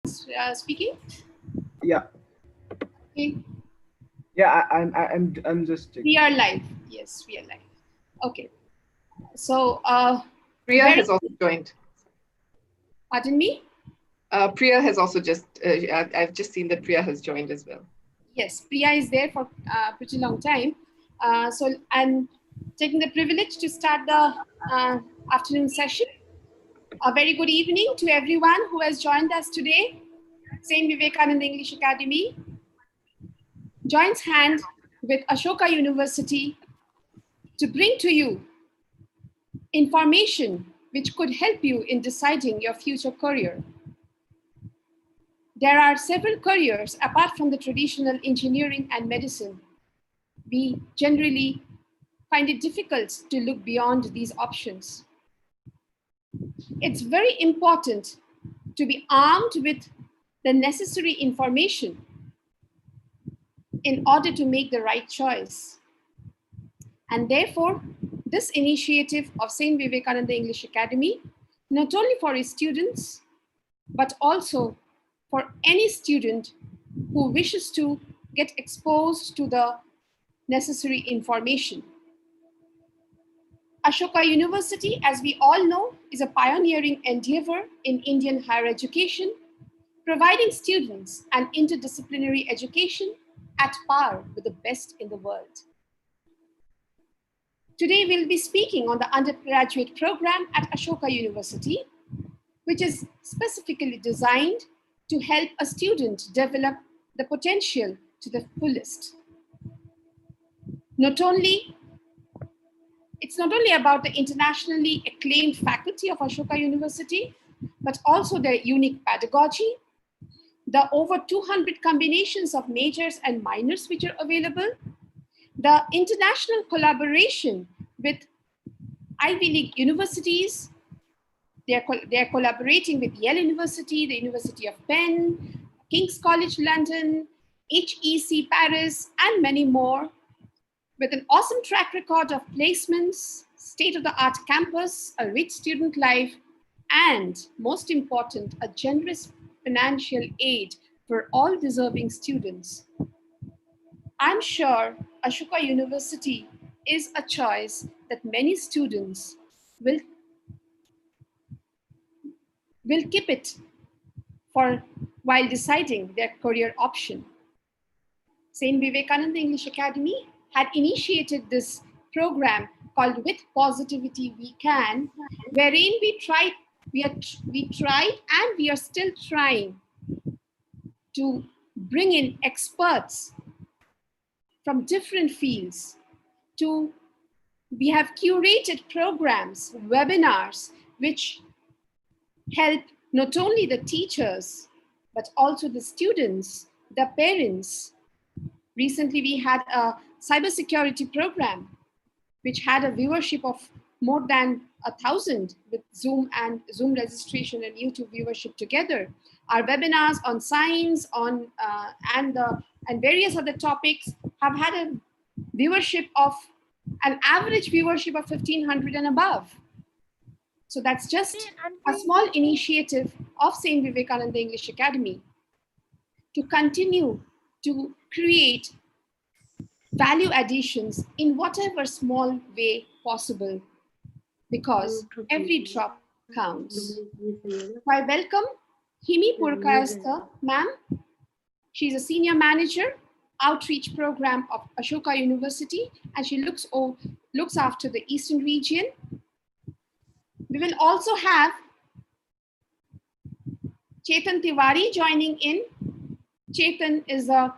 Speaking. Yeah, Okay. yeah. I'm just We checking. are live. Yes, we are live. Okay. So, Priya very. has also joined. Pardon me. Priya has also I've just seen that Priya has joined as well. Yes, Priya is there for a pretty long time. So I'm taking the privilege to start the afternoon session. A very good evening to everyone who has joined us today. Saint Vivekananda English Academy joins hand with Ashoka University to bring to you information which could help you in deciding your future career. There are several careers apart from the traditional engineering and medicine. We generally find it difficult to look beyond these options. It's very important to be armed with the necessary information in order to make the right choice. And therefore, this initiative of St. Vivekananda English Academy, not only for its students, but also for any student who wishes to get exposed to the necessary information. Ashoka University, as we all know, is a pioneering endeavor in Indian higher education, providing students an interdisciplinary education at par with the best in the world. Today, we'll be speaking on the undergraduate program at Ashoka University, which is specifically designed to help a student develop the potential to the fullest. It's not only about the internationally acclaimed faculty of Ashoka University, but also their unique pedagogy, the over 200 combinations of majors and minors which are available, the international collaboration with Ivy League universities. They're collaborating with Yale University, the University of Penn, King's College London, HEC Paris, and many more, with an awesome track record of placements, state-of-the-art campus, a rich student life, and most important, a generous financial aid for all deserving students. I'm sure Ashoka University is a choice that many students will keep it for while deciding their career option. St. Vivekananda English Academy had initiated this program called With Positivity We Can, wherein we tried and we are still trying to bring in experts from different fields. We have curated programs, webinars, which help not only the teachers, but also the students, the parents. Recently, we had a cybersecurity program, which had a viewership of more than 1,000 with Zoom registration and YouTube viewership together. Our webinars on science, and various other topics have had a viewership of an average viewership of 1,500 and above. So that's just a small initiative of St. Vivekananda English Academy to continue to create value additions in whatever small way possible, because every drop counts. I welcome Himi Purkayastha, ma'am. She's a senior manager, outreach program of Ashoka University, and she looks after the Eastern region. We will also have Chetan Tiwari joining in. Chetan is a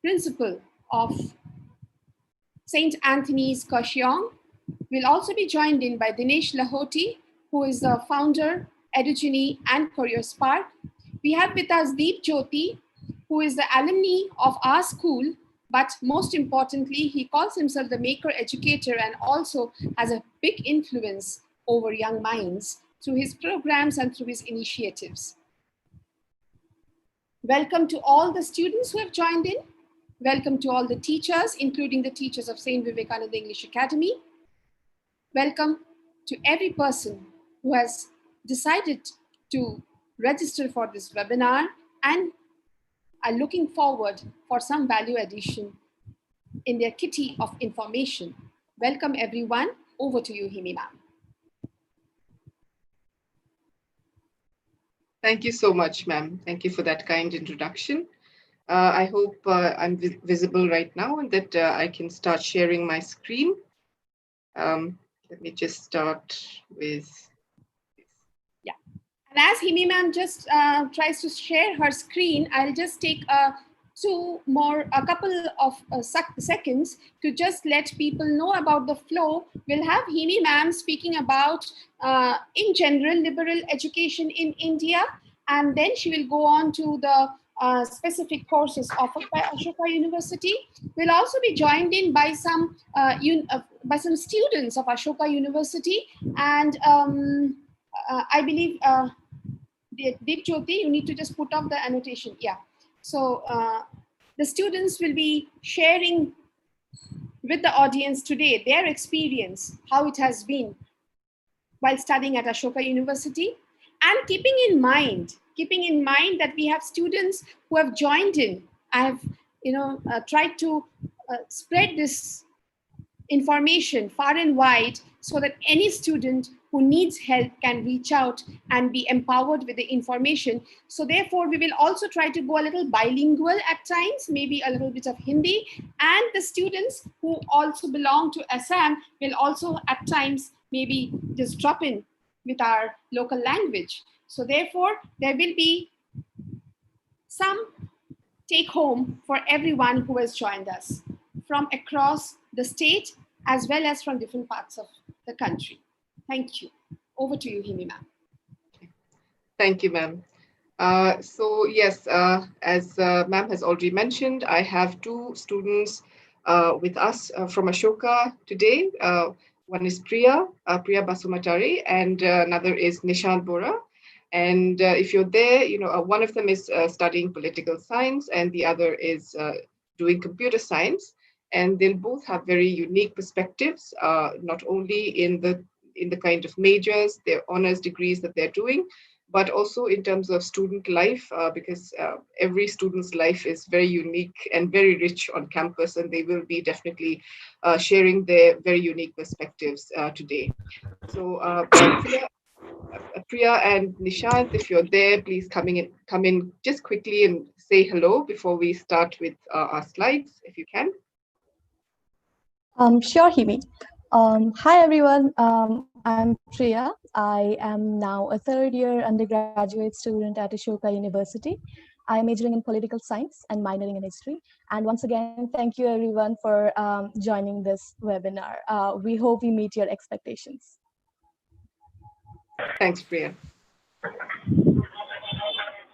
principal of St. Anthony's Kashiong. We'll also be joined in by Dinesh Lahoti, who is the founder, Edugeny and Career Spark. We have with us Deep Jyoti, who is the alumni of our school, but most importantly, he calls himself the maker educator and also has a big influence over young minds through his programs and through his initiatives. Welcome to all the students who have joined in. Welcome to all the teachers, including the teachers of St. Vivekananda English Academy. Welcome to every person who has decided to register for this webinar and are looking forward for some value addition in their kitty of information. Welcome everyone. Over to you, Himi ma'am. Thank you so much, ma'am. Thank you for that kind introduction. I hope I'm visible right now and that I can start sharing my screen. Let me just start with. Yeah. And as Himi ma'am just tries to share her screen, I'll just take a couple of seconds to just let people know about the flow. We'll have Himi ma'am speaking about, in general, liberal education in India, and then she will go on to the specific courses offered by Ashoka University. We'll also be joined in by some students of Ashoka University, and I believe Deep Jyoti, you need to just put up the annotation. Yeah. So the students will be sharing with the audience today their experience, how it has been while studying at Ashoka University, and keeping in mind that we have students who have joined in. I have, tried to spread this information far and wide so that any student who needs help can reach out and be empowered with the information. So therefore, we will also try to go a little bilingual at times, maybe a little bit of Hindi, and the students who also belong to Assam will also at times maybe just drop in with our local language. So therefore, there will be some take home for everyone who has joined us from across the state as well as from different parts of the country. Thank you. Over to you, Himi ma'am. Thank you, ma'am. So yes, as ma'am has already mentioned, I have two students with us from Ashoka today. One is Priya Basumatari, and another is Nishant Bora. And if you're there, one of them is studying political science and the other is doing computer science. And they'll both have very unique perspectives, not only in the kind of majors, their honors degrees that they're doing, but also in terms of student life, because every student's life is very unique and very rich on campus, and they will be definitely sharing their very unique perspectives today. So Priya and Nishant, if you're there, please come in just quickly and say hello before we start with our slides, if you can. Sure, Himi. Hi, everyone. I'm Priya. I am now a third-year undergraduate student at Ashoka University. I am majoring in political science and minoring in history. And once again, thank you, everyone, for joining this webinar. We hope we meet your expectations. Thanks, Priya.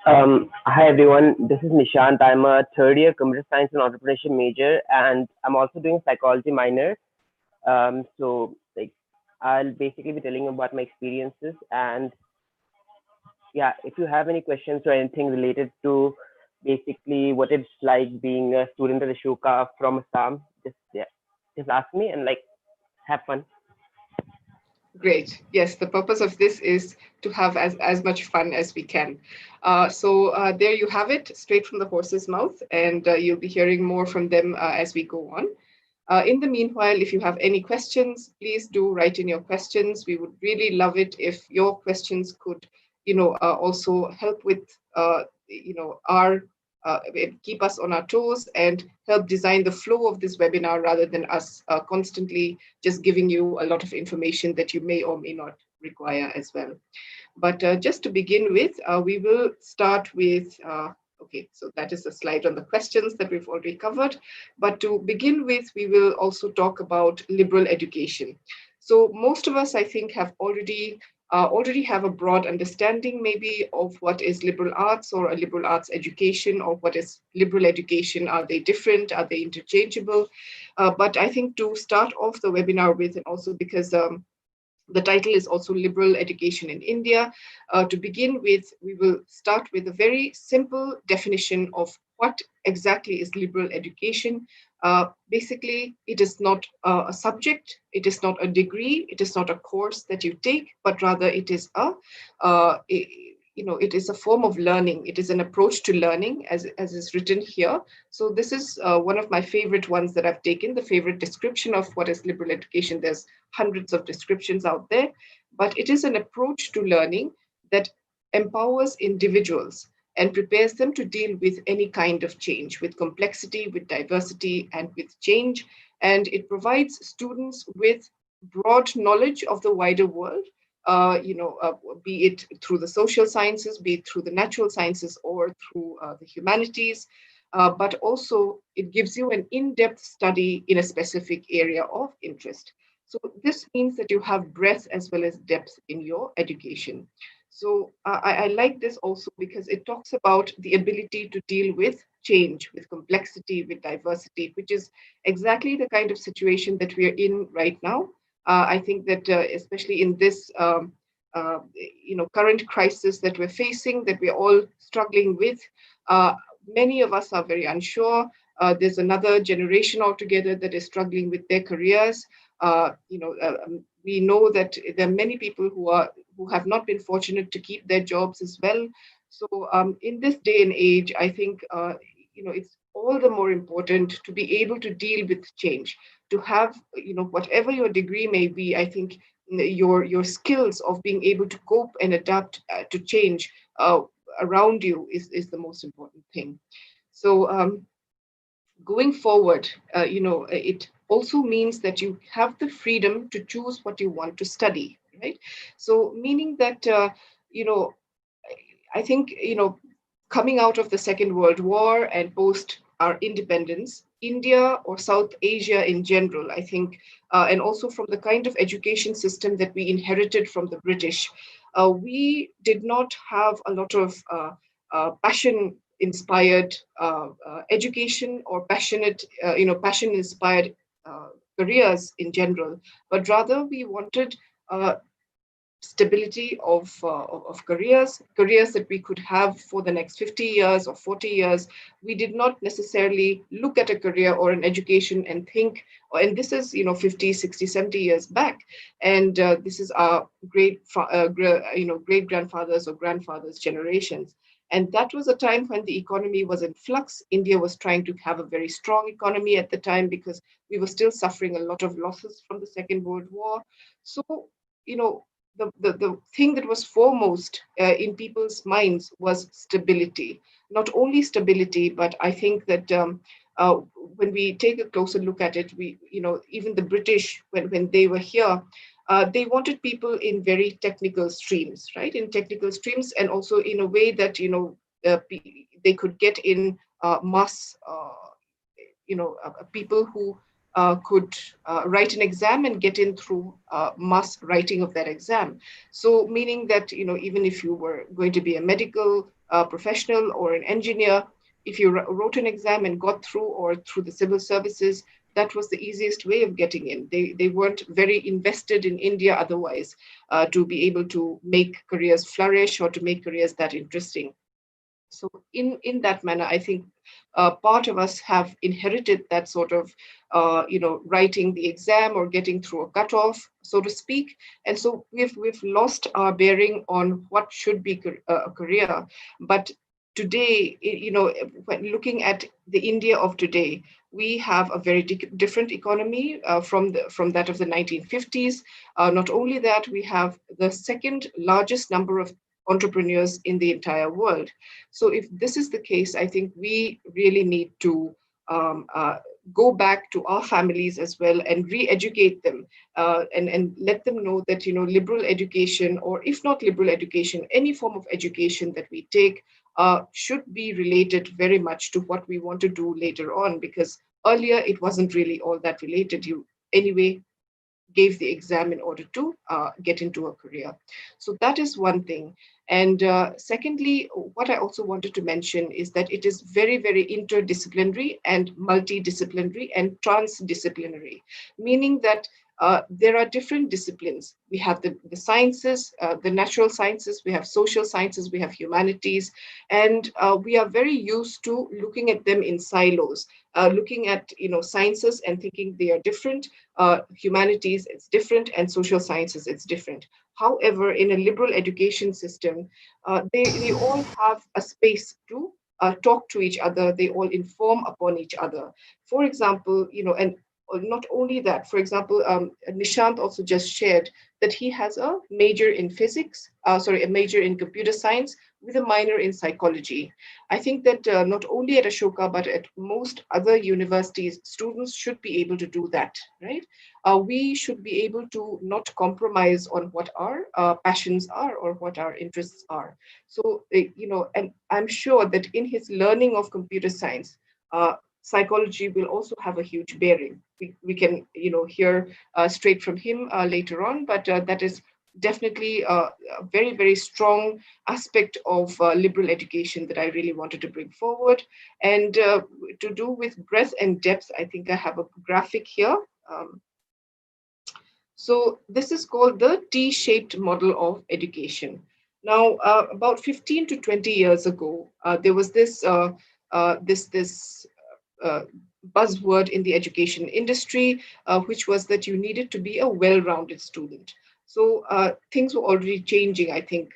Hi everyone, this is Nishant. I'm a third year computer science and entrepreneurship major, and I'm also doing psychology minor. So I'll basically be telling you about my experiences, and yeah, if you have any questions or anything related to basically what it's like being a student at Ashoka from Assam, just ask me and have fun. Great. Yes, the purpose of this is to have as much fun as we can. So there you have it, straight from the horse's mouth, and you'll be hearing more from them as we go on. In the meanwhile, if you have any questions, please do write in your questions. We would really love it if your questions could, also help with, our keep us on our toes and help design the flow of this webinar rather than us constantly just giving you a lot of information that you may or may not require as well. But just to begin with, we will start with, okay, so that is a slide on the questions that we've already covered. But to begin with, we will also talk about liberal education. So most of us, I think, have already have a broad understanding maybe of what is liberal arts or a liberal arts education, or what is liberal education. Are they different? Are they interchangeable? But I think to start off the webinar with, and also because the title is also Liberal Education in India. To begin with, we will start with a very simple definition of what exactly is liberal education. Basically, it is not a subject, it is not a degree, it is not a course that you take, but rather it is it is a form of learning. It is an approach to learning, as is written here. So this is one of my favorite ones that I've taken, the favorite description of what is liberal education. There's hundreds of descriptions out there, but it is an approach to learning that empowers individuals and prepares them to deal with any kind of change, with complexity, with diversity, and with change. And it provides students with broad knowledge of the wider world, be it through the social sciences, be it through the natural sciences, or through the humanities. But also, it gives you an in-depth study in a specific area of interest. So this means that you have breadth as well as depth in your education. So I like this also because it talks about the ability to deal with change, with complexity, with diversity, which is exactly the kind of situation that we are in right now. I think that especially in this current crisis that we're facing, that we're all struggling with, uh, many of us are very unsure. There's another generation altogether that is struggling with their careers. We know that there are many people who have not been fortunate to keep their jobs as well. So in this day and age, I think it's all the more important to be able to deal with change, to have whatever your degree may be. I think your skills of being able to cope and adapt to change around you is the most important thing. So going forward, it also means that you have the freedom to choose what you want to study, right? So meaning that I think, coming out of the Second World War and post our independence, India or South Asia in general, I think, and also from the kind of education system that we inherited from the British, we did not have a lot of passion inspired education or passion inspired careers in general, but rather we wanted uh, stability of careers that we could have for the next 50 years or 40 years. We did not necessarily look at a career or an education and think, and this is 50, 60, 70 years back, and this is our great grandfathers or grandfathers generations. And that was a time when the economy was in flux. India was trying to have a very strong economy at the time because we were still suffering a lot of losses from the Second World War. So, you know, the thing that was foremost in people's minds was stability. Not only stability, but I think that when we take a closer look at it, even the British, when they were here, they wanted people in very technical streams, right? In technical streams, and also in a way that they could get in mass, people who could write an exam and get in through mass writing of that exam. So meaning that even if you were going to be a medical professional or an engineer, if you wrote an exam and got through, or through the civil services, that was the easiest way of getting in. They weren't very invested in India otherwise to be able to make careers flourish or to make careers that interesting. So in that manner, I think part of us have inherited that sort of writing the exam or getting through a cutoff, so to speak. And so we've lost our bearing on what should be a career. But today, when looking at the India of today, we have a very different economy from that of the 1950s. Not only that, we have the second largest number of entrepreneurs in the entire world. So if this is the case, I think we really need to go back to our families as well and re-educate them, and let them know that liberal education, or if not liberal education, any form of education that we take should be related very much to what we want to do later on, because earlier it wasn't really all that related. You anyway gave the exam in order to get into a career. So that is one thing. And secondly, what I also wanted to mention is that it is very, very interdisciplinary and multidisciplinary and transdisciplinary, meaning that there are different disciplines. We have the sciences, the natural sciences, we have social sciences, we have humanities, and we are very used to looking at them in silos, looking at sciences and thinking they are different, humanities it's different, and social sciences it's different. However, in a liberal education system, they all have a space to talk to each other. They all inform upon each other. For example, and not only that, for example, Nishant also just shared that he has a major in physics, a major in computer science with a minor in psychology. I think that not only at Ashoka, but at most other universities, students should be able to do that, right? We should be able to not compromise on what our passions are or what our interests are. So, and I'm sure that in his learning of computer science, psychology will also have a huge bearing. We can, hear straight from him later on, but that is definitely a very, very strong aspect of liberal education that I really wanted to bring forward. And to do with breadth and depth, I think I have a graphic here. So this is called the T-shaped model of education. Now, about 15 to 20 years ago, there was this uh, buzzword in the education industry, which was that you needed to be a well-rounded student. So things were already changing, I think,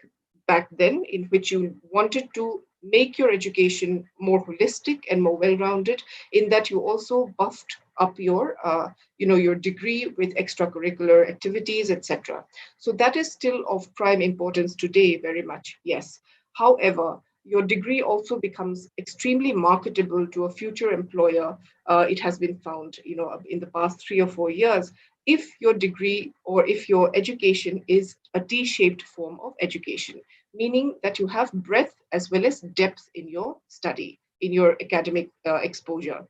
back then, in which you wanted to make your education more holistic and more well-rounded, in that you also buffed up your degree with extracurricular activities, etc. So that is still of prime importance today, very much, yes. However, your degree also becomes extremely marketable to a future employer. It has been found, in the past 3 or 4 years, if your degree or if your education is a T-shaped form of education, meaning that you have breadth as well as depth in your study, in your academic exposure.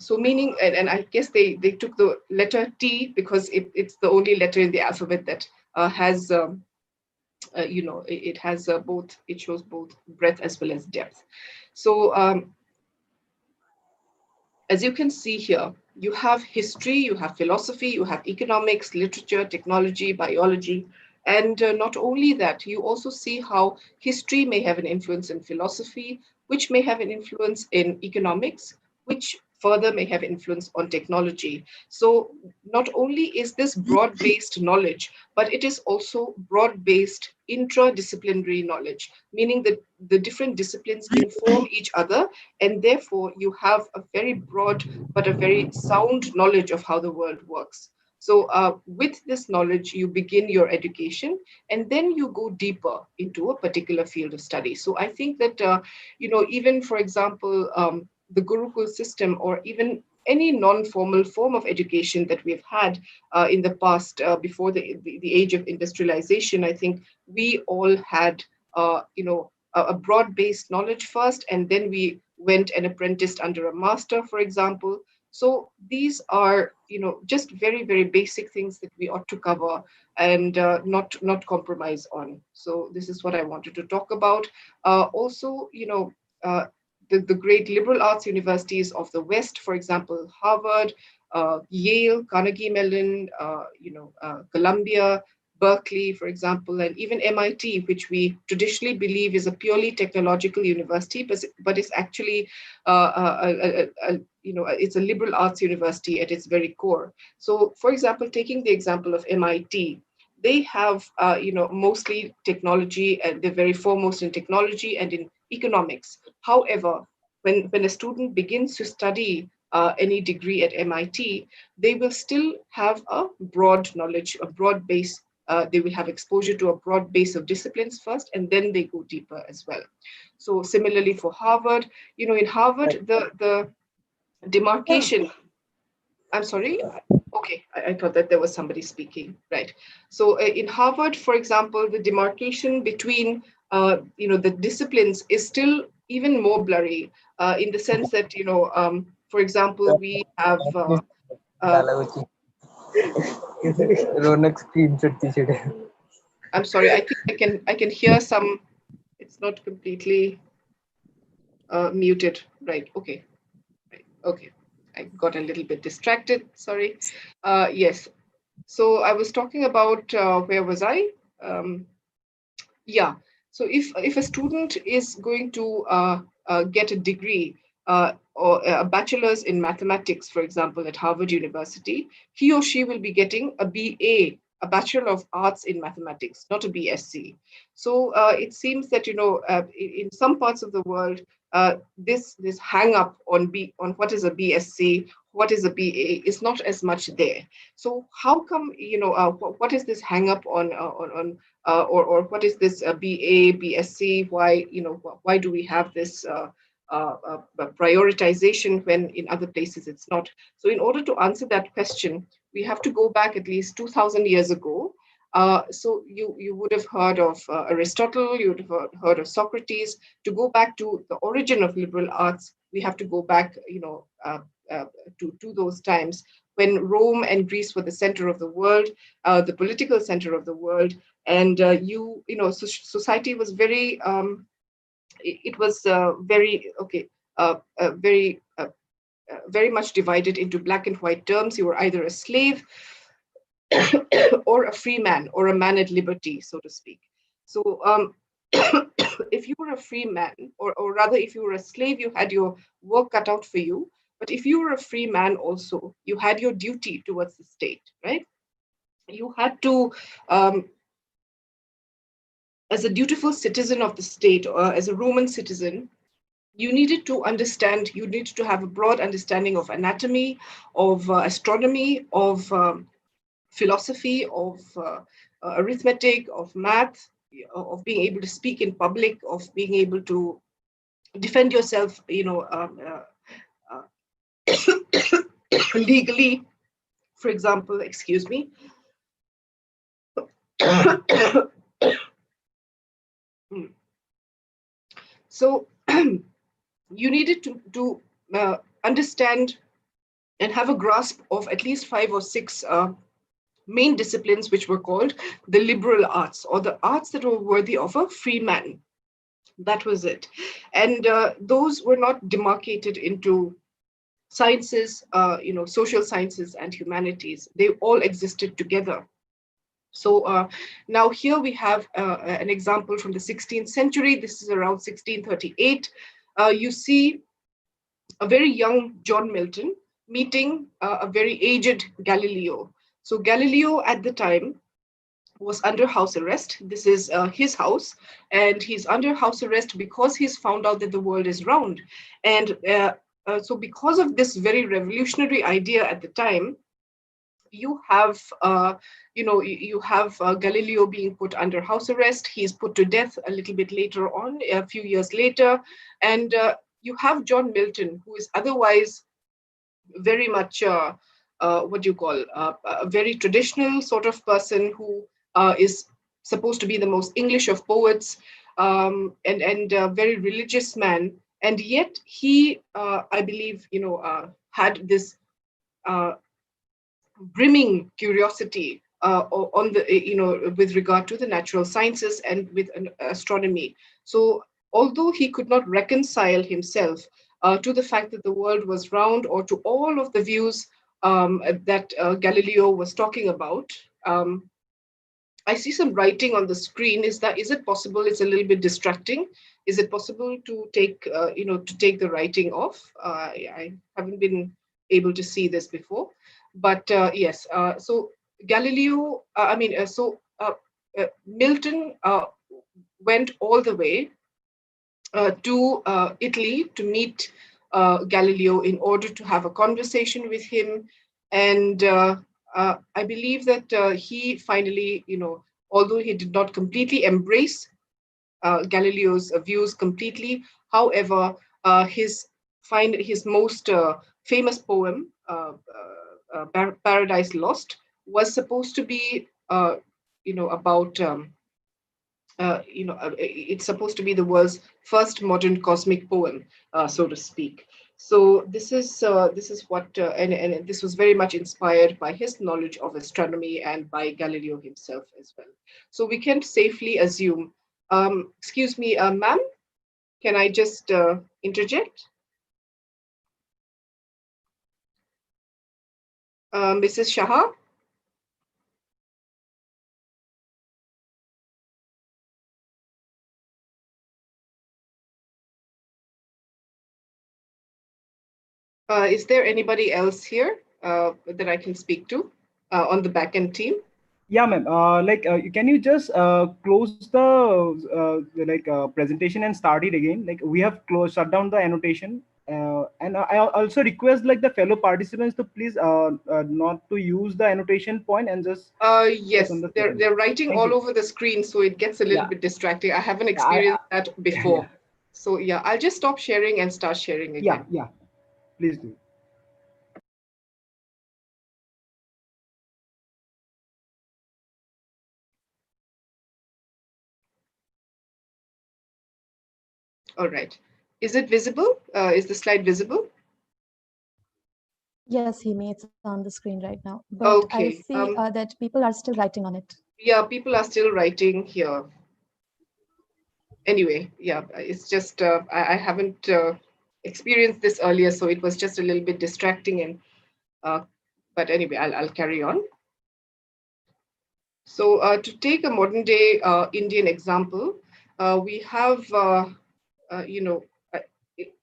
So meaning, and I guess they took the letter T because it's the only letter in the alphabet that has it has both, it shows both breadth as well as depth. So as you can see here, you have history, you have philosophy, you have economics, literature, technology, biology. And not only that, you also see how history may have an influence in philosophy, which may have an influence in economics, which further may have influence on technology. So not only is this broad-based knowledge, but it is also broad-based interdisciplinary knowledge, meaning that the different disciplines inform each other, and therefore you have a very broad but a very sound knowledge of how the world works. So with this knowledge, you begin your education, and then you go deeper into a particular field of study. So I think that, even for example, the Gurukul system, or even any non-formal form of education that we've had in the past, before the age of industrialization, I think we all had, a broad-based knowledge first, and then we went and apprenticed under a master, for example. So these are, just very, very basic things that we ought to cover and not compromise on. So this is what I wanted to talk about. Also, the great liberal arts universities of the West, for example, Harvard, Yale, Carnegie Mellon, Columbia, Berkeley, for example, and even MIT, which we traditionally believe is a purely technological university, but is actually, it's a liberal arts university at its very core. So, for example, taking the example of MIT, they have, mostly technology, and they're very foremost in technology and in economics. However, when a student begins to study any degree at MIT, they will still have a broad knowledge, a broad base. They will have exposure to a broad base of disciplines first, and then they go deeper as well. So similarly for Harvard, in Harvard, the demarcation, I'm sorry. Okay, I thought that there was somebody speaking, right? So in Harvard, for example, the demarcation between, the disciplines is still even more blurry, in the sense that, for example, we have, Ronak screenshot తీసాడు. I'm sorry, I think I can hear some, it's not completely muted, right? Okay, right. Okay. I got a little bit distracted, sorry. Yes. So I was talking about, where was I? Yeah. So if a student is going to get a degree, or a bachelor's in mathematics, for example, at Harvard University, he or she will be getting a BA, a Bachelor of Arts in Mathematics, not a BSc. So it seems that, in some parts of the world, this hang up on what is a BSc, what is a BA, is not as much there. So how come, what is this hang up on or what is this BA, BSc? Why, why do we have this prioritization when in other places it's not? So in order to answer that question, we have to go back at least 2,000 years ago. So you would have heard of Aristotle, you would have heard of Socrates. To go back to the origin of liberal arts, we have to go back, to those times when Rome and Greece were the center of the world, the political center of the world, and society was very, it was very okay, very very much divided into black and white terms. You were either a slave or a free man, or a man at liberty, so to speak. So if you were a free man, or rather if you were a slave, you had your work cut out for you. But if you were a free man also, you had your duty towards the state, right? You had to, as a dutiful citizen of the state, or as a Roman citizen, you needed to understand, you needed to have a broad understanding of anatomy, of astronomy, of philosophy, of arithmetic, of math, of being able to speak in public, of being able to defend yourself, legally, for example, excuse me. So you needed to understand and have a grasp of at least 5 or 6 main disciplines, which were called the liberal arts, or the arts that were worthy of a free man. That was it. And those were not demarcated into sciences, social sciences and humanities. They all existed together. So now here we have an example from the 16th century. This is around 1638. You see a very young John Milton meeting a very aged Galileo. So Galileo at the time was under house arrest. This is his house, and he's under house arrest because he's found out that the world is round. And so because of this very revolutionary idea at the time, you have Galileo being put under house arrest. He's put to death a little bit later on, a few years later. And you have John Milton, who is otherwise very much what do you call a very traditional sort of person, who is supposed to be the most English of poets, and a very religious man. And yet he, I believe, had this brimming curiosity on the, with regard to the natural sciences and with astronomy. So although he could not reconcile himself to the fact that the world was round, or to all of the views that Galileo was talking about, I see some writing on the screen. Is it possible? It's a little bit distracting. Is it possible to take the writing off? I haven't been able to see this before, but yes. So Galileo, Milton went all the way to Italy to meet Galileo in order to have a conversation with him. And I believe that he finally, although he did not completely embrace Galileo's views completely, however, his most famous poem, Paradise Lost, was supposed to be, about it's supposed to be the world's first modern cosmic poem, so to speak. So this is what, and this was very much inspired by his knowledge of astronomy and by Galileo himself as well. So we can safely assume. Excuse me, ma'am, can I just interject? Mrs. Shah? Is there anybody else here that I can speak to on the backend team? Yeah, ma'am. Can you just close the presentation and start it again? Like, we have closed, shut down the annotation. And I also request like the fellow participants to please not to use the annotation point and just focus on Yes, the session. they're writing Thank all you. over the screen, so it gets a little Yeah, bit distracting. I haven't yeah, experienced that yeah, before. So yeah, I'll just stop sharing and start sharing yeah, again. yeah. Please do. All right. Is it visible? Is the slide visible? Yes, Himi, it's on the screen right now. But I Okay. see that people are still writing on it. Yeah, people are still writing here. Anyway, yeah, it's just I haven't experienced this earlier, so it was just a little bit distracting. And but anyway, I'll carry on. So to take a modern day Indian example, we have you know uh, it-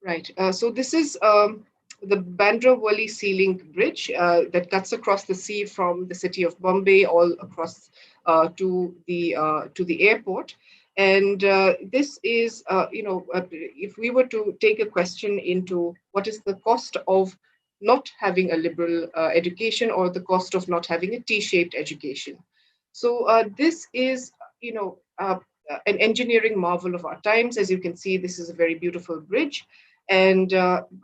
right. So this is the Bandra Worli Sea Link Bridge that cuts across the sea from the city of Bombay all across to the airport. And this is, if we were to take a question into what is the cost of not having a liberal education or the cost of not having a T-shaped education. So this is, you know, an engineering marvel of our times. As you can see, this is a very beautiful bridge. And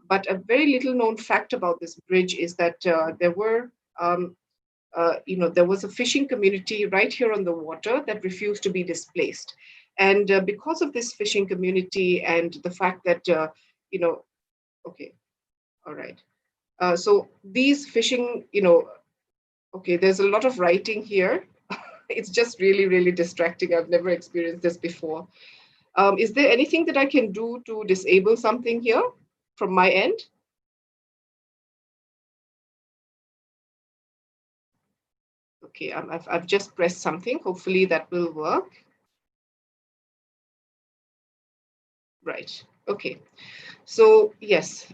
but a very little known fact about this bridge is that um, there was a fishing community right here on the water that refused to be displaced. And because of this fishing community and the fact that, you know, okay, all right. So these fishing, okay, there's a lot of writing here. It's just really, really distracting. I've never experienced this before. Is there anything that I can do to disable something here from my end? Okay, I've just pressed something. Hopefully that will work. Right. Okay. So yes,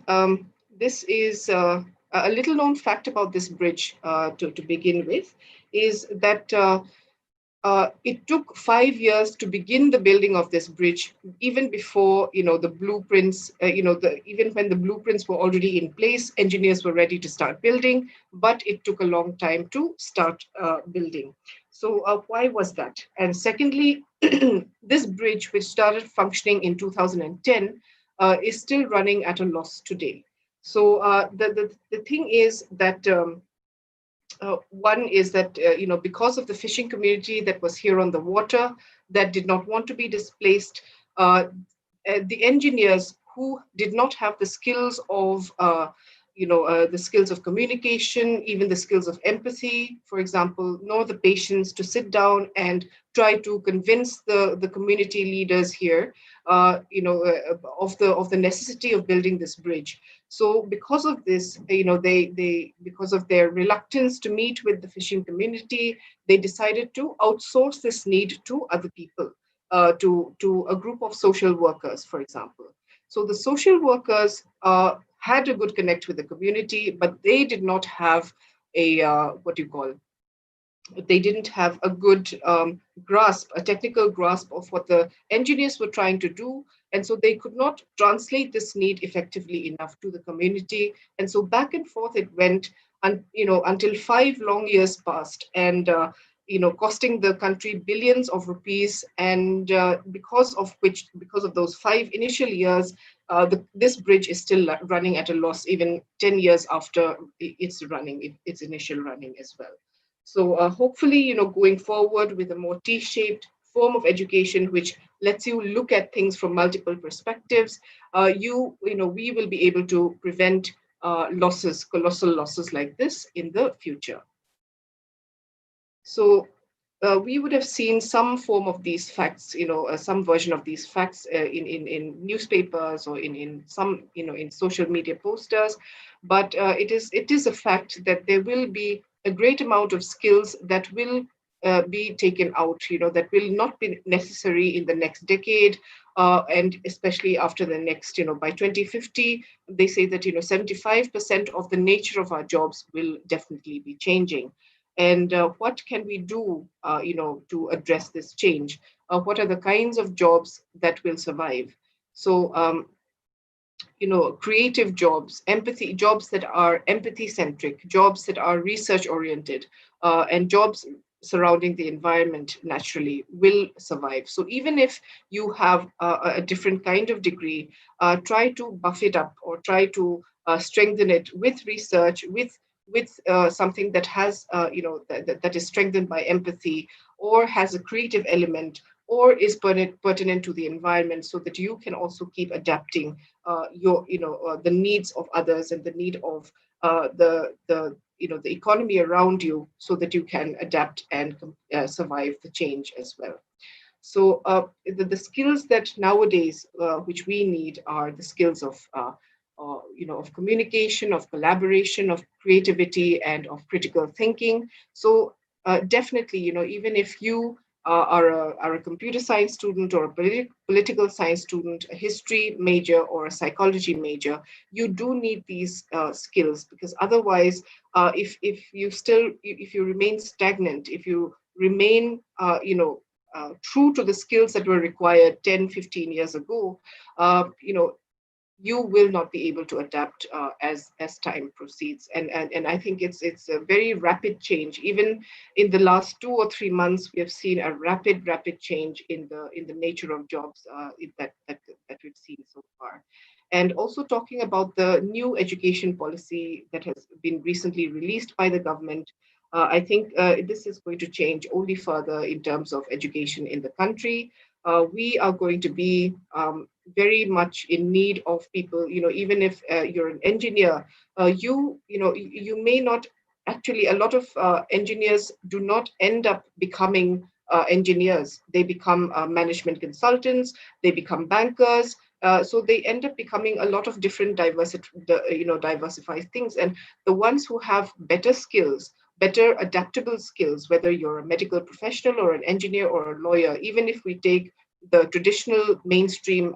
this is a little known fact about this bridge to begin with, is that it took 5 years to begin the building of this bridge, even before the blueprints. Even when the blueprints were already in place, engineers were ready to start building, but it took a long time to start building. So why was that? And secondly, this bridge, which started functioning in 2010, is still running at a loss today. So the thing is that. One is that because of the fishing community that was here on the water that did not want to be displaced, uh, the engineers who did not have the skills of the skills of communication, even the skills of empathy, for example, nor the patience to sit down and try to convince the community leaders here, of the necessity of building this bridge. So because of this, they because of their reluctance to meet with the fishing community, they decided to outsource this need to other people, to a group of social workers, for example. So the social workers had a good connect with the community, but they did not have a what do you call they didn't have a good grasp, a technical grasp of what the engineers were trying to do. And so they could not translate this need effectively enough to the community. And so back and forth it went, until 5 long years passed, and costing the country billions of rupees. And because of those 5 initial years, this bridge is still running at a loss, even 10 years after its initial running as well. So hopefully, going forward with a more T-shaped form of education, which lets you look at things from multiple perspectives, we will be able to prevent colossal losses like this in the future. So we would have seen some form of these facts, some version of these facts in newspapers or in some, in social media posters. But it is a fact that there will be a great amount of skills that will be taken out, that will not be necessary in the next decade, and especially after the next, by 2050, they say that 75% of the nature of our jobs will definitely be changing. And what can we do, to address this change? What are the kinds of jobs that will survive? So, creative jobs, empathy jobs that are empathy centric, jobs that are research oriented, and jobs surrounding the environment naturally will survive. So even if you have a different kind of degree, try to buff it up or try to strengthen it with research, with something that has that is strengthened by empathy, or has a creative element, or is pertinent to the environment, so that you can also keep adapting the needs of others and the need of the economy around you, so that you can adapt and survive the change as well. So the skills that nowadays which we need are the skills of communication, of collaboration, of creativity, and of critical thinking. So definitely, even if you are a computer science student, or a political science student, a history major, or a psychology major, you do need these skills, because otherwise, if you remain stagnant, if you remain true to the skills that were required 10, 15 years ago, you will not be able to adapt as time proceeds. And I think it's a very rapid change. Even in the last 2 or 3 months, we have seen a rapid change in the nature of jobs that we've seen so far. And also talking about the new education policy that has been recently released by the government, I think this is going to change only further in terms of education in the country. We are going to be very much in need of people. Even if you're an engineer, you may not actually. A lot of engineers do not end up becoming engineers. They become management consultants. They become bankers. So they end up becoming a lot of different diversified things. And the ones who have better skills, better adaptable skills, whether you're a medical professional or an engineer or a lawyer, even if we take the traditional mainstream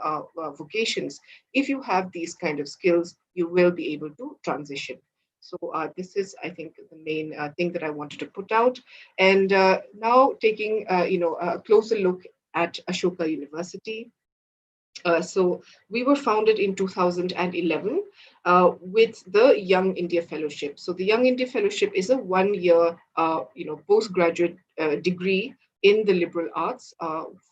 vocations, if you have these kind of skills, you will be able to transition. So this is, I think, the main thing that I wanted to put out. And now taking a closer look at Ashoka University. So we were founded in 2011 with the Young India Fellowship. So the Young India Fellowship is a one-year, postgraduate degree in the liberal arts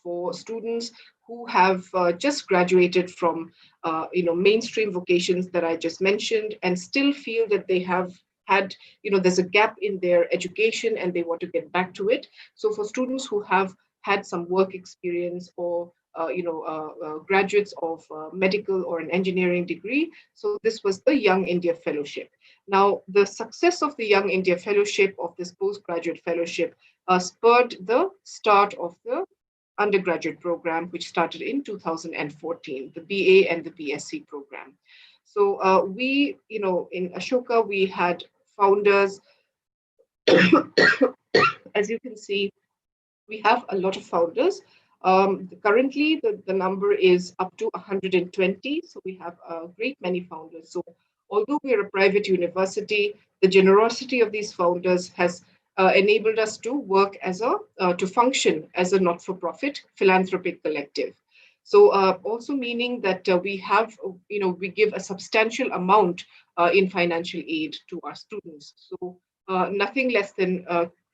for students who have just graduated from, mainstream vocations that I just mentioned, and still feel that they have had, there's a gap in their education and they want to get back to it. So for students who have had some work experience, or graduates of medical or an engineering degree. So this was the Young India Fellowship. Now, the success of the Young India Fellowship, of this postgraduate fellowship, spurred the start of the undergraduate program, which started in 2014, the BA and the BSc program. So we, in Ashoka, we had founders. As you can see, we have a lot of founders. Currently, the number is up to 120. So we have a great many founders. So although we are a private university, the generosity of these founders has enabled us to work to function as a not-for-profit philanthropic collective. So also meaning that we give a substantial amount in financial aid to our students. So nothing less than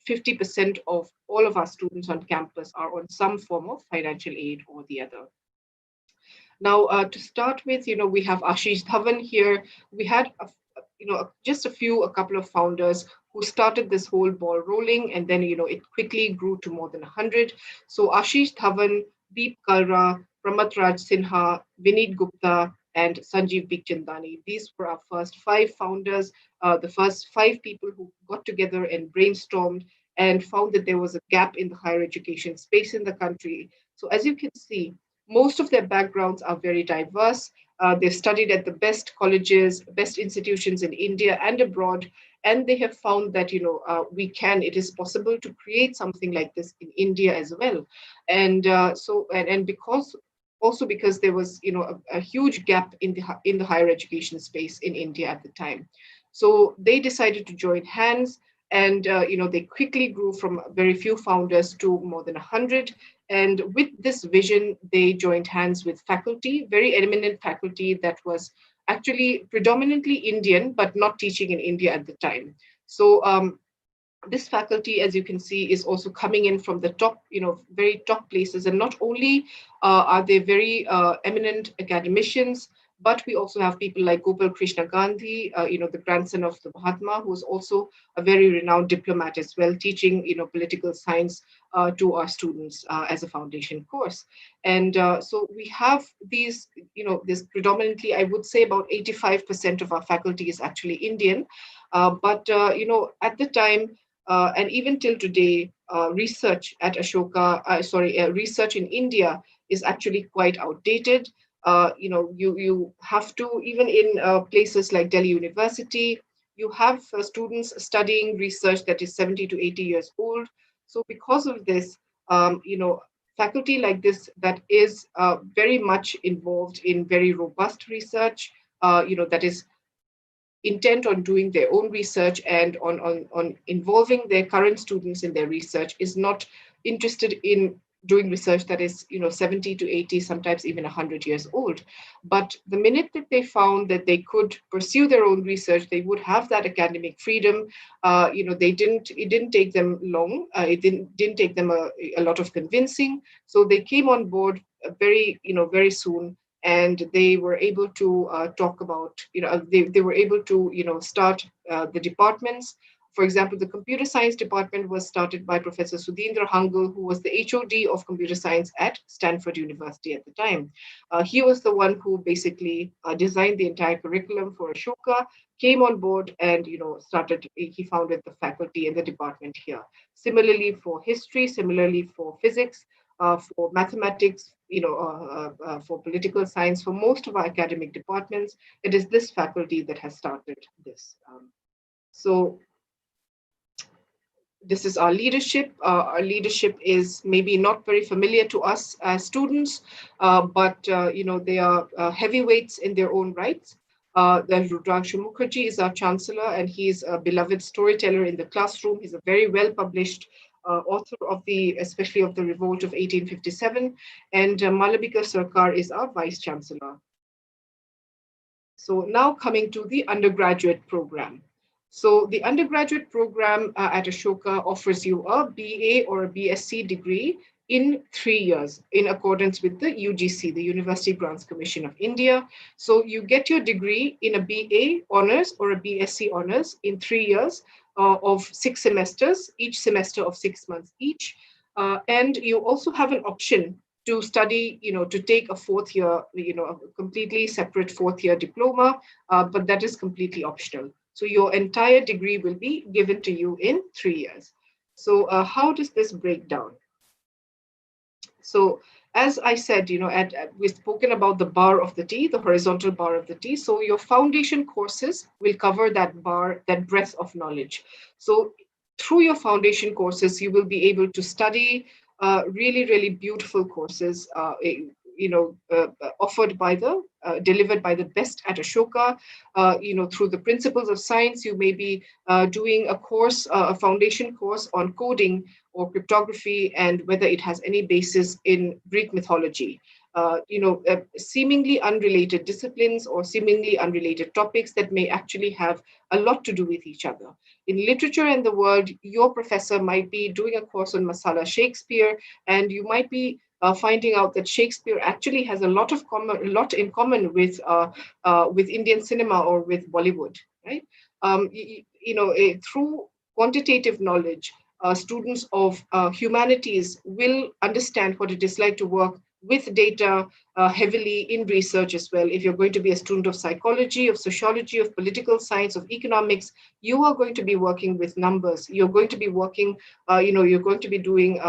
50% of all of our students on campus are on some form of financial aid or the other. Now, to start with, we have Ashish Dhawan here. We had, just a couple of founders who started this whole ball rolling, and then, it quickly grew to more than 100. So Ashish Dhawan, Deep Kalra, Pramat Raj Sinha, Vineet Gupta, and Sanjeev Bikhchandani. These were our first 5 founders, the first 5 people who got together and brainstormed and found that there was a gap in the higher education space in the country. So as you can see, most of their backgrounds are very diverse. They've studied at the best colleges, best institutions in India and abroad, and they have found that it is possible to create something like this in India as well. And because also because there was, a huge gap in the higher education space in India at the time. So they decided to join hands, and they quickly grew from very few founders to more than 100. And with this vision, they joined hands with faculty, very eminent faculty that was actually predominantly Indian, but not teaching in India at the time. So this faculty, as you can see, is also coming in from the top, very top places. And not only are they very eminent academicians, but we also have people like Gopal Krishna Gandhi, the grandson of the Mahatma, who is also a very renowned diplomat as well, teaching, political science to our students as a foundation course. And so we have these, this predominantly, I would say about 85% of our faculty is actually Indian. But at the time, and even till today, research at research in India is actually quite outdated. You have to, even in places like Delhi University, you have students studying research that is 70 to 80 years old. So because of this, faculty like this that is very much involved in very robust research, that is intent on doing their own research and on involving their current students in their research, is not interested in doing research that is 70 to 80, sometimes even 100 years old. But the minute that they found that they could pursue their own research, they would have that academic freedom. It didn't take them long. It didn't take them a lot of convincing. So they came on board very soon, and they were able to talk about, they were able to, start the departments. For example, the computer science department was started by Professor Sudhindra Hangal, who was the HOD of computer science at Stanford University at the time. He was the one who basically designed the entire curriculum for Ashoka, came on board, and he founded the faculty and the department here. Similarly for history, similarly for physics, for mathematics, for political science, for most of our academic departments, it is this faculty that has started this. So this is our leadership. Our leadership is maybe not very familiar to us as students, but they are heavyweights in their own rights. Then Rudrangshu Mukherjee is our chancellor, and he's a beloved storyteller in the classroom. He's a very well-published author especially of the revolt of 1857. And Malavika Sarkar is our vice chancellor. So now coming to the undergraduate program. So the undergraduate program at Ashoka offers you a BA or a BSc degree in 3 years, in accordance with the UGC, the University Grants Commission of India. So you get your degree in a BA honors or a BSc honors in 3 years of 6 semesters, each semester of 6 months each. And you also have an option to study, to take a fourth year, a completely separate fourth year diploma, but that is completely optional. So your entire degree will be given to you in 3 years. So how does this break down? So as I said, we've spoken about the bar of the T, the horizontal bar of the T. So your foundation courses will cover that bar, that breadth of knowledge. So through your foundation courses, you will be able to study really, really beautiful courses, offered by delivered by the best at Ashoka. Through the principles of science, you may be doing a course, a foundation course on coding or cryptography, and whether it has any basis in Greek mythology. Seemingly unrelated disciplines or seemingly unrelated topics that may actually have a lot to do with each other. In literature and the world, your professor might be doing a course on Masala Shakespeare, and you might be finding out that Shakespeare actually has a lot in common with Indian cinema or with Bollywood, right? Through quantitative knowledge, students of humanities will understand what it is like to work with data heavily in research as well. If you're going to be a student of psychology, of sociology, of political science, of economics, you are going to be working with numbers. You're going to be working, you're going to be doing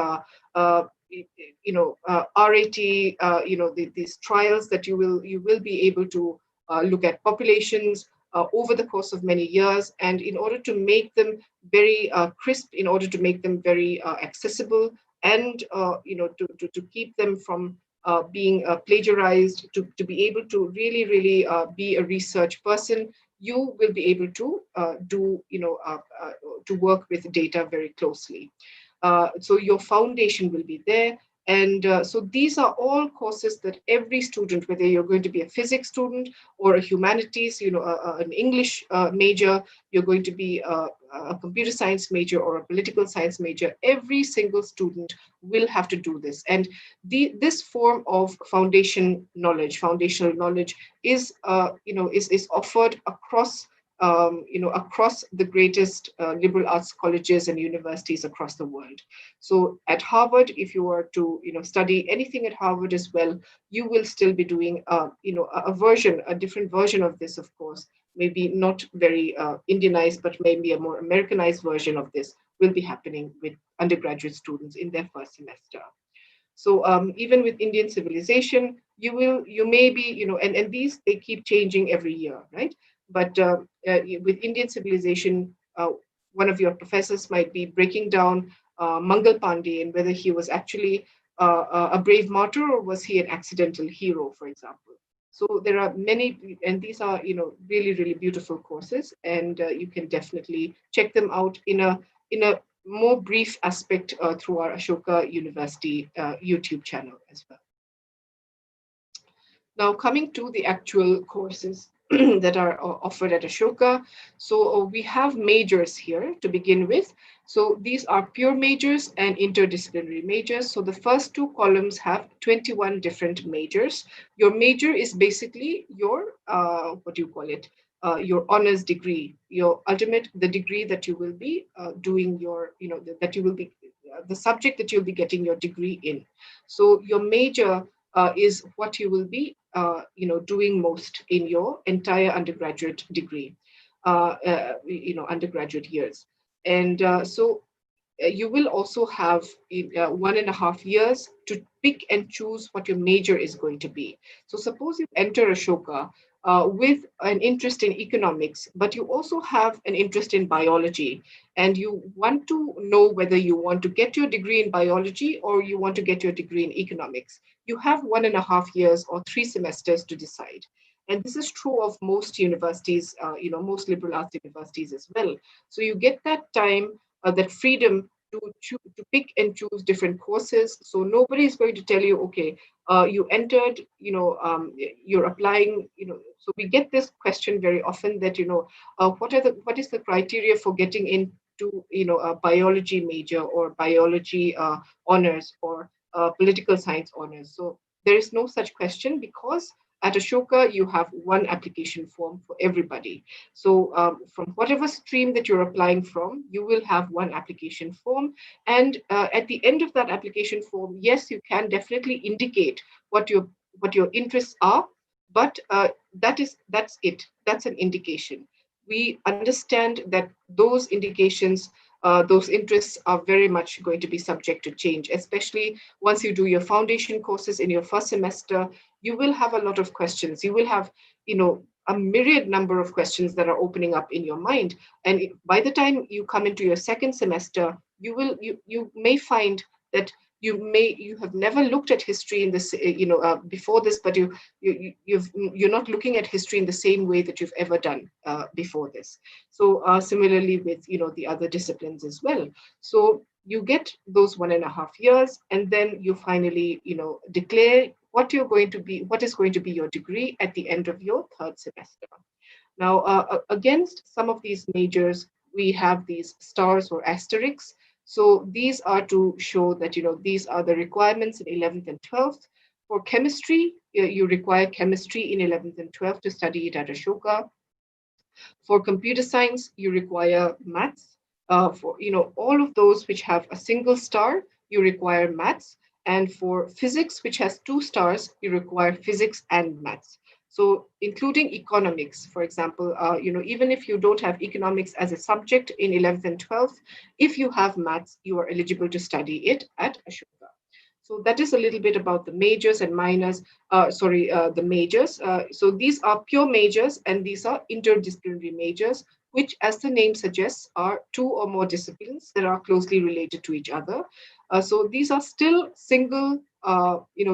RAT, these trials that you will be able to look at populations over the course of many years. And in order to make them very crisp, in order to make them very accessible, and to keep them from being plagiarized, to be able to really be a research person, you will be able to to work with data very closely. So your foundation will be there. And so these are all courses that every student, whether you're going to be a physics student or a humanities, an English major, you're going to be a computer science major or a political science major, every single student will have to do this. And this form of foundational knowledge is, is offered across across the greatest liberal arts colleges and universities across the world. So at Harvard, if you were to study anything at Harvard as well, you will still be doing a different version of this, of course. Maybe not very Indianized, but maybe a more Americanized version of this will be happening with undergraduate students in their first semester. So even with Indian civilization, you may be, and these, they keep changing every year, right? But with Indian civilization, one of your professors might be breaking down Mangal Pandey and whether he was actually a brave martyr or was he an accidental hero, for example. So there are many, and these are, really beautiful courses, and you can definitely check them out in a more brief aspect through our Ashoka University YouTube channel as well. Now, coming to the actual courses that are offered at Ashoka. So we have majors here to begin with. So these are pure majors and interdisciplinary majors. So the first two columns have 21 different majors. Your major is basically your, what do you call it? Your honors degree, the degree that you will be doing your, that you will be, the subject that you'll be getting your degree in. So your major is what you will be, doing most in your entire undergraduate degree, undergraduate years. And so you will also have 1.5 years to pick and choose what your major is going to be. So suppose you enter Ashoka with an interest in economics, but you also have an interest in biology, and you want to know whether you want to get your degree in biology or you want to get your degree in economics. You have 1.5 years or 3 semesters to decide. And this is true of most universities, most liberal arts universities as well. So you get that time, that freedom to pick and choose different courses. So nobody is going to tell you, okay, you entered, you're applying, so we get this question very often that, what is the criteria for getting into, a biology major or biology honors or political science honors. So there is no such question because at Ashoka, you have one application form for everybody. So from whatever stream that you're applying from, you will have one application form. And at the end of that application form, yes, you can definitely indicate what your interests are, but that's it. That's an indication. We understand that those indications, those interests are very much going to be subject to change, especially once you do your foundation courses in your first semester. You will have a lot of questions. You will have, a myriad number of questions that are opening up in your mind. And by the time you come into your second semester, you may find that you have never looked at history in this, before this, but you're not looking at history in the same way that you've ever done before this. So similarly with, the other disciplines as well. So you get those 1.5 years, and then you finally, declare what is going to be your degree at the end of your third semester. Now, against some of these majors, we have these stars or asterisks. So these are to show that, these are the requirements in 11th and 12th. For chemistry, you require chemistry in 11th and 12th to study it at Ashoka. For computer science, you require maths. For all of those which have a single star, you require maths. And for physics, which has 2 stars, you require physics and maths. So including economics, for example, even if you don't have economics as a subject in 11th and 12th, if you have maths, you are eligible to study it at Ashoka. So that is a little bit about the majors and minors, the majors. So these are pure majors and these are interdisciplinary majors, which, as the name suggests, are 2 or more disciplines that are closely related to each other. So these are still single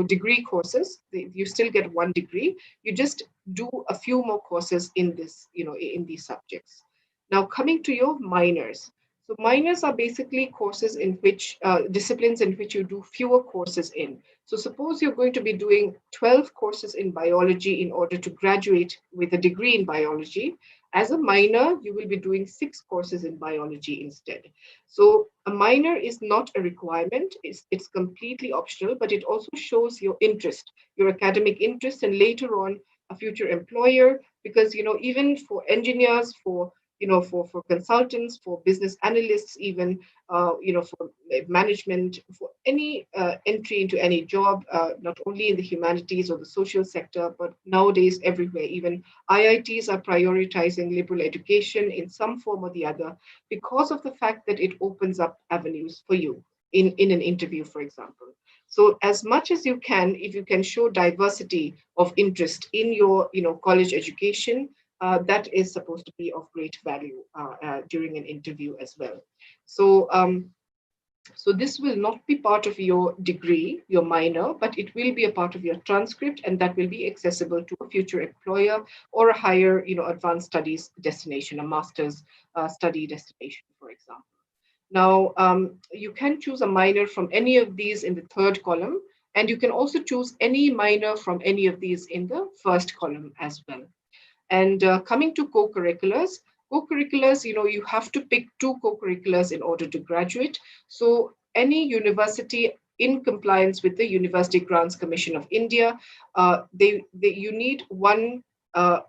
degree courses. You still get one degree. You just do a few more courses in this, in these subjects. Now, coming to your minors. So minors are basically courses in which disciplines in which you do fewer courses in. So suppose you're going to be doing 12 courses in biology in order to graduate with a degree in biology. As a minor, you will be doing 6 courses in biology instead. So a minor is not a requirement, it's completely optional, but it also shows your interest, your academic interest, and later on a future employer, because even for engineers, for consultants, for business analysts, even for management, for any entry into any job, not only in the humanities or the social sector, but nowadays everywhere. Even IITs are prioritizing liberal education in some form or the other because of the fact that it opens up avenues for you in an interview, for example. So as much as you can, if you can show diversity of interest in your college education, that is supposed to be of great value during an interview as well. So this will not be part of your degree, your minor, but it will be a part of your transcript, and that will be accessible to a future employer or a higher, advanced studies destination, a master's study destination, for example. Now, you can choose a minor from any of these in the third column, and you can also choose any minor from any of these in the first column as well. And coming to co-curriculars, you have to pick 2 co-curriculars in order to graduate. So any university in compliance with the University Grants Commission of India, you need one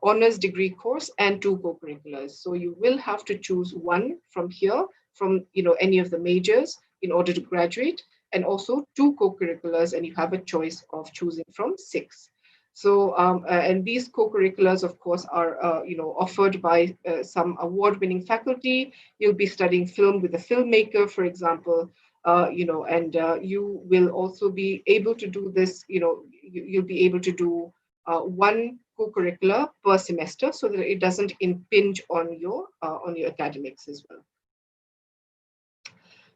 honors degree course and 2 co-curriculars. So you will have to choose one from here, from any of the majors in order to graduate, and also 2 co-curriculars, and you have a choice of choosing from 6. So, and these co-curriculars, of course, are offered by some award-winning faculty. You'll be studying film with a filmmaker, for example, and you will also be able to do this. You'll be able to do one co-curricular per semester, so that it doesn't impinge on your academics as well.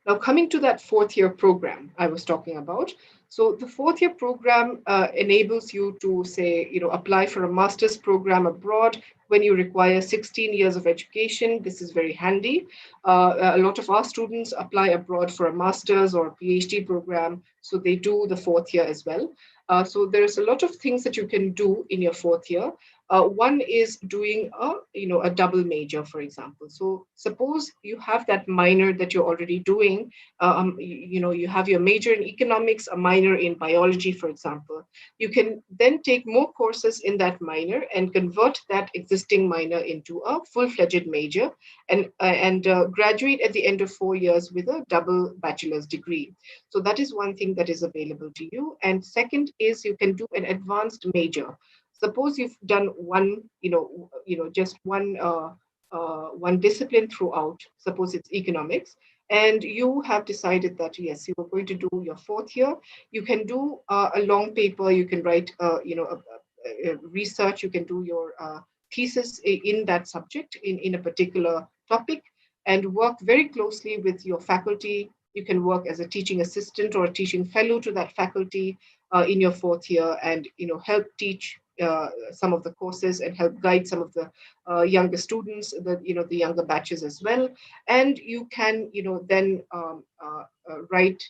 Now, coming to that 4th-year program I was talking about. So the 4th-year program enables you to, say, apply for a master's program abroad when you require 16 years of education. This is very handy. A lot of our students apply abroad for a master's or a PhD program, so they do the 4th year as well. So there's a lot of things that you can do in your 4th year. One is doing a double major, for example. So suppose you have that minor that you're already doing. You have your major in economics, a minor in biology, for example. You can then take more courses in that minor and convert that existing minor into a full-fledged major, and graduate at the end of 4 years with a double bachelor's degree. So that is one thing that is available to you. And second is you can do an advanced major. Suppose you've done one, just one discipline throughout. Suppose it's economics, and you have decided that yes, you are going to do your 4th year. You can do a long paper. You can write, research. You can do your thesis in that subject, in a particular topic, and work very closely with your faculty. You can work as a teaching assistant or a teaching fellow to that faculty in your 4th year, and help teach some of the courses and help guide some of the younger students, the younger batches as well. And you can then write.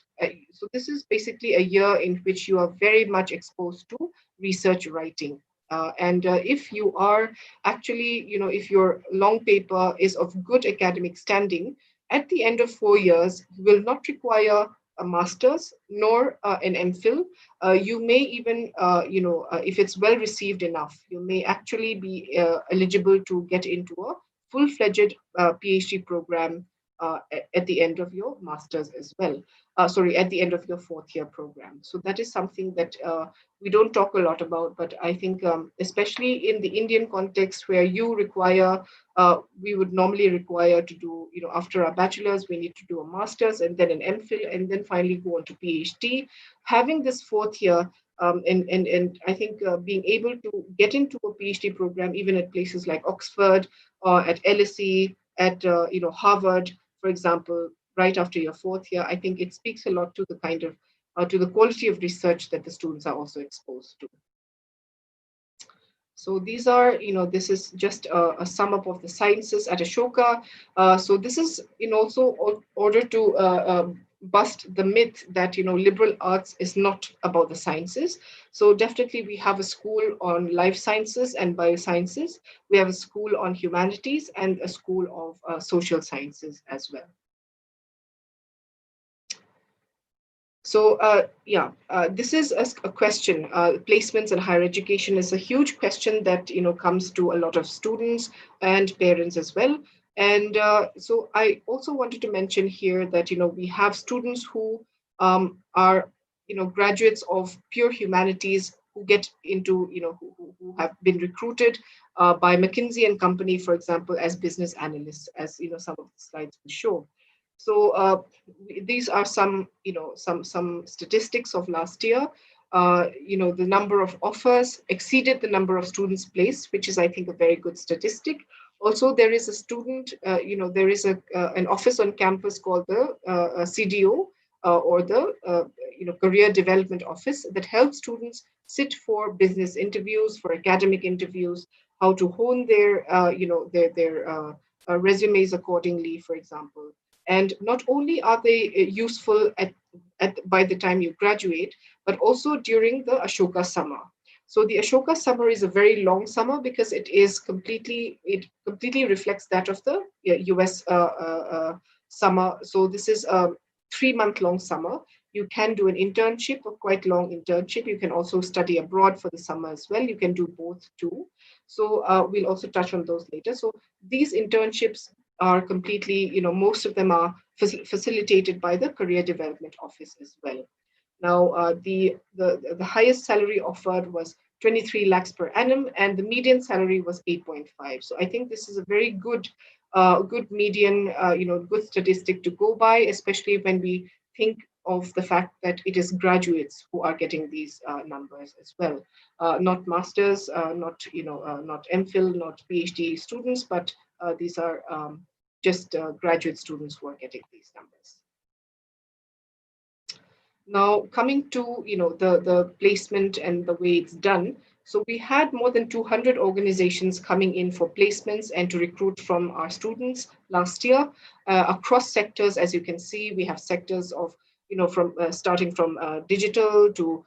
So this is basically a year in which you are very much exposed to research writing. And if you are actually, if your long paper is of good academic standing, at the end of 4 years, you will not require a master's nor an MPhil. You may even, if it's well received enough, you may actually be eligible to get into a full-fledged PhD program at the end of your master's as well. At the end of your 4th year program. So that is something that we don't talk a lot about, but I think especially in the Indian context where you require, we would normally require to do, after our bachelor's, we need to do a master's and then an MPhil and then finally go on to PhD. Having this 4th year, and I think being able to get into a PhD program, even at places like Oxford or at LSE, at Harvard, for example, right after your 4th year, I think it speaks a lot to the kind of to the quality of research that the students are also exposed to. So these are, this is just a sum up of the sciences at Ashoka. So this is in also order to bust the myth that, liberal arts is not about the sciences. So definitely we have a school on life sciences and biosciences. We have a school on humanities and a school of social sciences as well. So this is a question. Placements in higher education is a huge question that comes to a lot of students and parents as well. And so I also wanted to mention here that we have students who are graduates of pure humanities who get into who have been recruited by McKinsey and Company, for example, as business analysts, as some of the slides will show. So these are some, some statistics of last year. The number of offers exceeded the number of students placed, which is, I think, a very good statistic. Also, there is a student, there is an office on campus called the CDO, or the career development office, that helps students sit for business interviews, for academic interviews, how to hone their their resumes accordingly, for example. And not only are they useful by the time you graduate, but also during the Ashoka summer. So the Ashoka summer is a very long summer because it completely reflects that of the US summer. So this is a 3-month long summer. You can do an internship, a quite long internship. You can also study abroad for the summer as well. You can do both too. So we'll also touch on those later. So these internships are completely, most of them are facilitated by the Career Development Office as well. Now, the highest salary offered was 23 lakhs per annum, and the median salary was 8.5. So I think this is a very good, good median, good statistic to go by, especially when we think of the fact that it is graduates who are getting these numbers as well, not masters, not not MPhil, not PhD students, but these are just graduate students who are getting these numbers. Now, coming to the placement and the way it's done. So we had more than 200 organizations coming in for placements and to recruit from our students last year across sectors. As you can see, we have sectors of from starting from digital to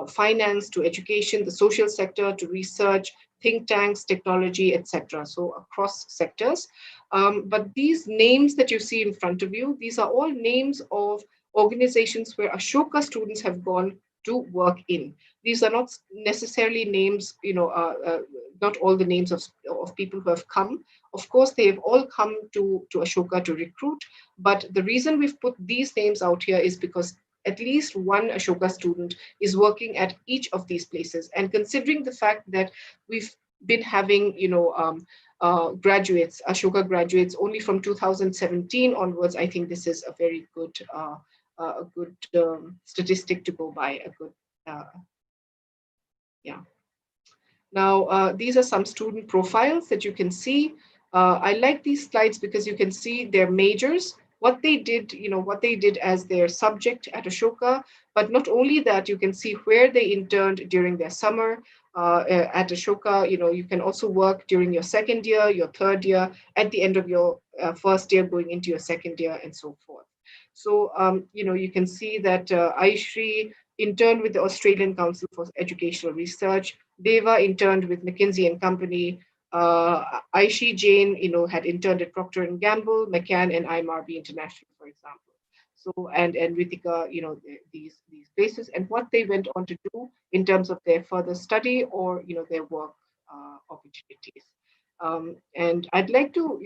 finance to education, the social sector to research, think tanks, technology, etc. So across sectors. But these names that you see in front of you, these are all names of organizations where Ashoka students have gone to work in. These are not necessarily names, not all the names of people who have come. Of course, they have all come to Ashoka to recruit, but the reason we've put these names out here is because at least one Ashoka student is working at each of these places. And considering the fact that we've been having, graduates, Ashoka graduates, only from 2017 onwards, I think this is a very good statistic to go by. Yeah. Now, these are some student profiles that you can see. I like these slides because you can see their majors, what they did, what they did as their subject at Ashoka. But not only that, you can see where they interned during their summer at Ashoka. You can also work during your second year, your third year, at the end of your first year, going into your second year, and so forth. So, you can see that Aishri interned with the Australian Council for Educational Research. Deva interned with McKinsey and Company. Aishi Jain, had interned at Procter and Gamble, McCann, and IMRB International, for example. So, and Ritika, these places, and what they went on to do in terms of their further study or their work opportunities. And I'd like to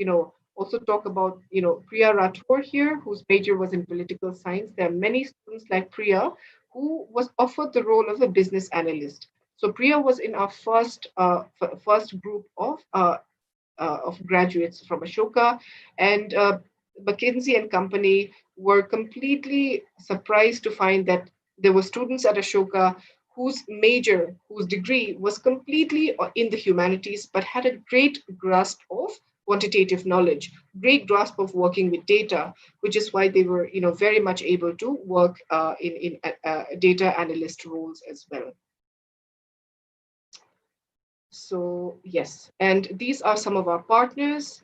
also talk about Priya Rathore here, whose major was in political science. There are many students like Priya who was offered the role of a business analyst. So Priya was in our first group of graduates from Ashoka, and McKinsey and Company were completely surprised to find that there were students at Ashoka whose degree was completely in the humanities, but had a great grasp of quantitative knowledge, great grasp of working with data, which is why they were, very much able to work in data analyst roles as well. So yes, and these are some of our partners.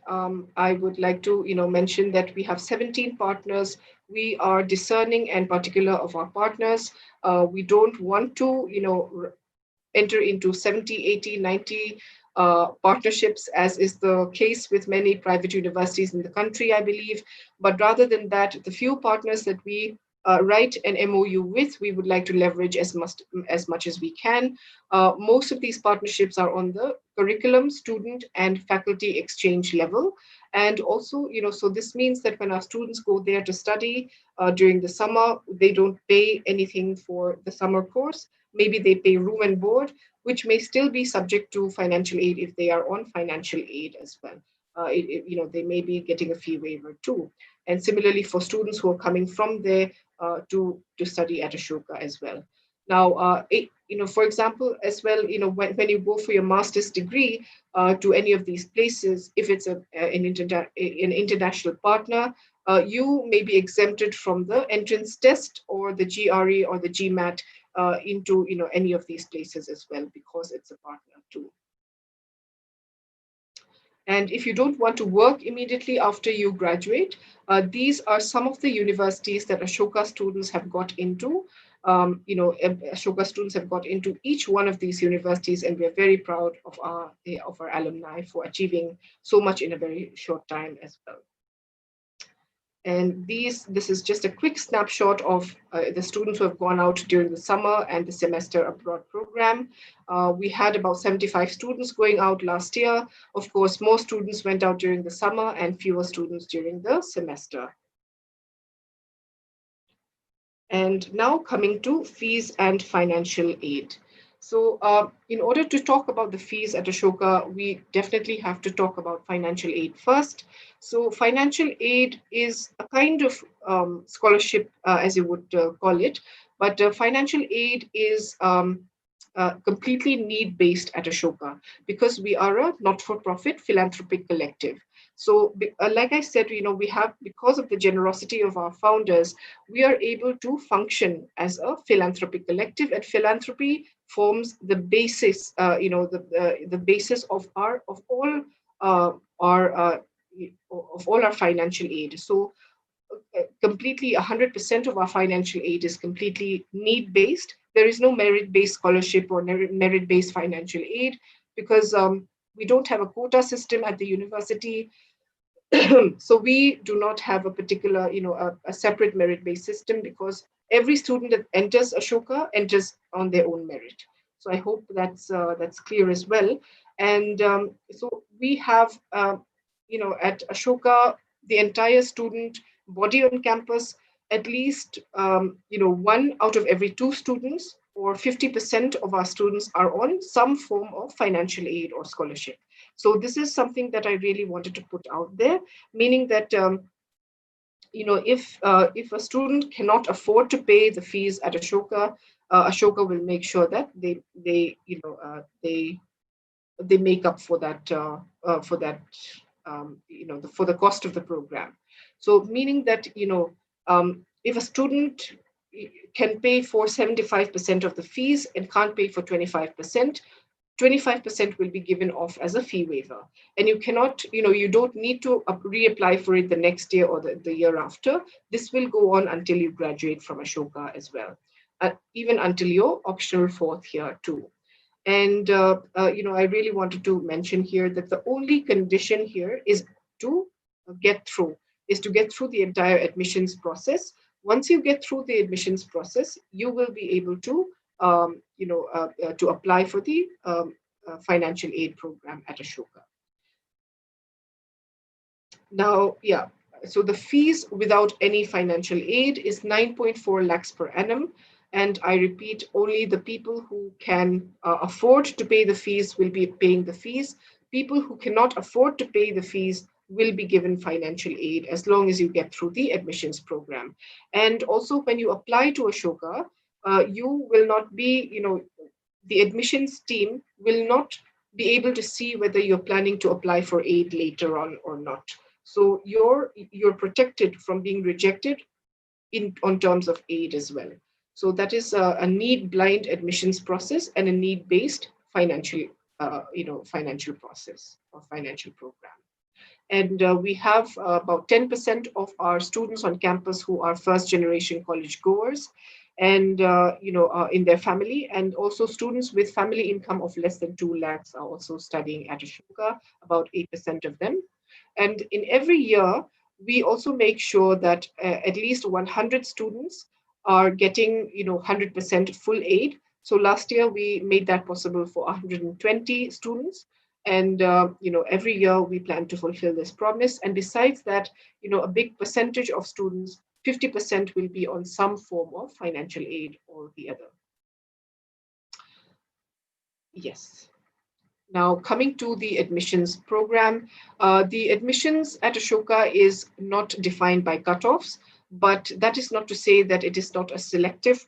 I would like to, mention that we have 17 partners. We are discerning and particular of our partners. We don't want to, enter into 70, 80, 90 partnerships, as is the case with many private universities in the country, I believe. But rather than that, the few partners that we write an MOU with, we would like to leverage as much as we can. Most of these partnerships are on the curriculum, student, and faculty exchange level. And also, so this means that when our students go there to study during the summer, they don't pay anything for the summer course. Maybe they pay room and board, which may still be subject to financial aid if they are on financial aid as well. They may be getting a fee waiver too. And similarly for students who are coming from there to study at Ashoka as well. Now, for example, as well, when you go for your master's degree to any of these places, if it's an international partner, you may be exempted from the entrance test or the GRE or the GMAT into any of these places as well, because it's a partner too. And if you don't want to work immediately after you graduate, these are some of the universities that Ashoka students have got into. Ashoka students have got into each one of these universities, and we are very proud of our alumni for achieving so much in a very short time as well. And this is just a quick snapshot of the students who have gone out during the summer and the semester abroad program. We had about 75 students going out last year. Of course, more students went out during the summer and fewer students during the semester. And now coming to fees and financial aid. So in order to talk about the fees at Ashoka, we definitely have to talk about financial aid first. So financial aid is a kind of scholarship, as you would call it, but financial aid is completely need-based at Ashoka, because we are a not-for-profit philanthropic collective. So, like I said, we have, because of the generosity of our founders, we are able to function as a philanthropic collective, and philanthropy forms the basis, the basis of all our financial aid. So, completely 100% of our financial aid is completely need-based. There is no merit-based scholarship or merit-based financial aid, because we don't have a quota system at the university. So we do not have a particular, a separate merit-based system, because every student that enters Ashoka enters on their own merit. So I hope that's clear as well. And so we have, at Ashoka, the entire student body on campus, at least, one out of every two students, or 50% of our students, are on some form of financial aid or scholarship. So this is something that I really wanted to put out there, meaning that if a student cannot afford to pay the fees at Ashoka, Ashoka will make sure that they make up for that for the cost of the program. So meaning that if a student can pay for 75% of the fees and can't pay for 25%, 25% will be given off as a fee waiver. And you cannot, you don't need to reapply for it the next year or the year after. This will go on until you graduate from Ashoka as well, even until your optional fourth year too. And, I really wanted to mention here that the only condition here is to get through the entire admissions process. Once you get through the admissions process, you will be able to to apply for the financial aid program at Ashoka. Now, yeah, so the fees without any financial aid is 9.4 lakhs per annum. And I repeat, only the people who can afford to pay the fees will be paying the fees. People who cannot afford to pay the fees will be given financial aid as long as you get through the admissions program. And also, when you apply to Ashoka, you will not be, the admissions team will not be able to see whether you're planning to apply for aid later on or not. So you're protected from being rejected on terms of aid as well. So that is a need blind admissions process and a need based financial process or financial program. And we have about 10% of our students on campus who are first generation college goers and in their family, and also students with family income of less than 2 lakhs are also studying at Ashoka, about 8% of them. And in every year, we also make sure that at least 100 students are getting 100% full aid. So last year we made that possible for 120 students, and every year we plan to fulfill this promise. And besides that, a big percentage of students, 50%, will be on some form of financial aid or the other. Yes. Now, coming to the admissions program, the admissions at Ashoka is not defined by cutoffs, but that is not to say that it is not a selective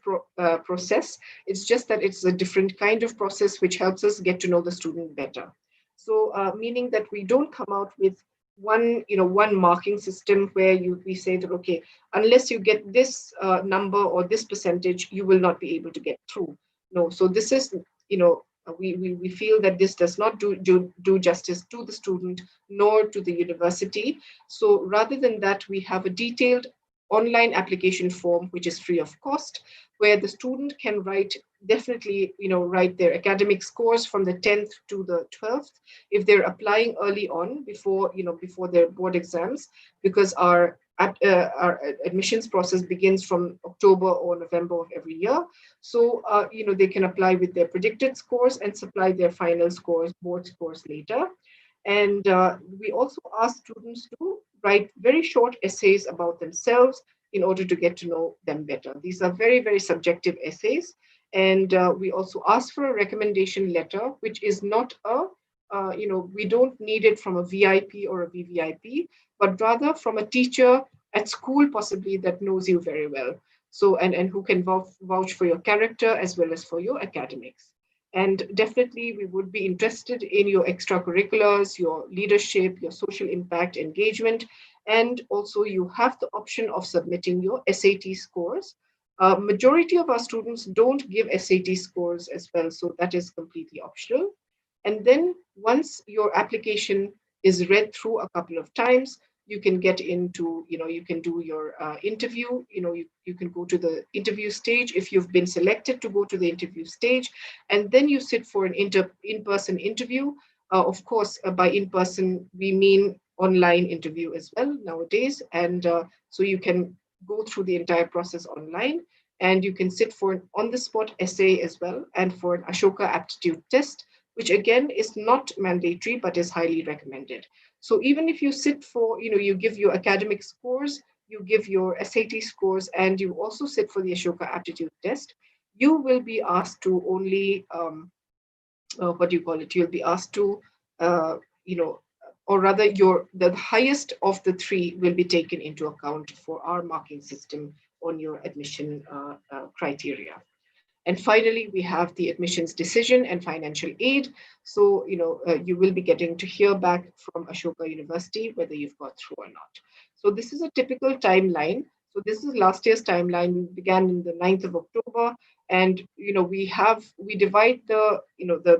process. It's just that it's a different kind of process which helps us get to know the student better. So, meaning that we don't come out with one marking system where we say that, okay, unless you get this number or this percentage, you will not be able to get through. No, so this is, we feel that this does not do justice to the student nor to the university. So rather than that, we have a detailed online application form which is free of cost, where the student can write their academic scores from the 10th to the 12th if they're applying early on before their board exams, because our admissions process begins from October or November of every year. So, they can apply with their predicted scores and supply their final scores, board scores later. And we also ask students to write very short essays about themselves in order to get to know them better. These are very, very subjective essays. And we also ask for a recommendation letter, which is not we don't need it from a VIP or a VVIP, but rather from a teacher at school, possibly, that knows you very well. So, and who can vouch for your character as well as for your academics. And definitely, we would be interested in your extracurriculars, your leadership, your social impact engagement. And also, you have the option of submitting your SAT scores. Majority of our students don't give SAT scores as well, so that is completely optional. And then once your application is read through a couple of times, you can get into, you can do your interview, you can go to the interview stage if you've been selected to go to the interview stage, and then you sit for an in-person interview. Of course, by in-person, we mean online interview as well nowadays. And so you can go through the entire process online, and you can sit for an on-the-spot essay as well, and for an Ashoka aptitude test, which again is not mandatory, but is highly recommended. So even if you sit for, you give your academic scores, you give your SAT scores, and you also sit for the Ashoka aptitude test, you will be asked to only, you'll be asked to, or rather the highest of the three will be taken into account for our marking system on your admission criteria. And finally, we have the admissions decision and financial aid. So, you will be getting to hear back from Ashoka University whether you've got through or not. So this is a typical timeline. So this is last year's timeline. We began in the 9th of October. And, we divide the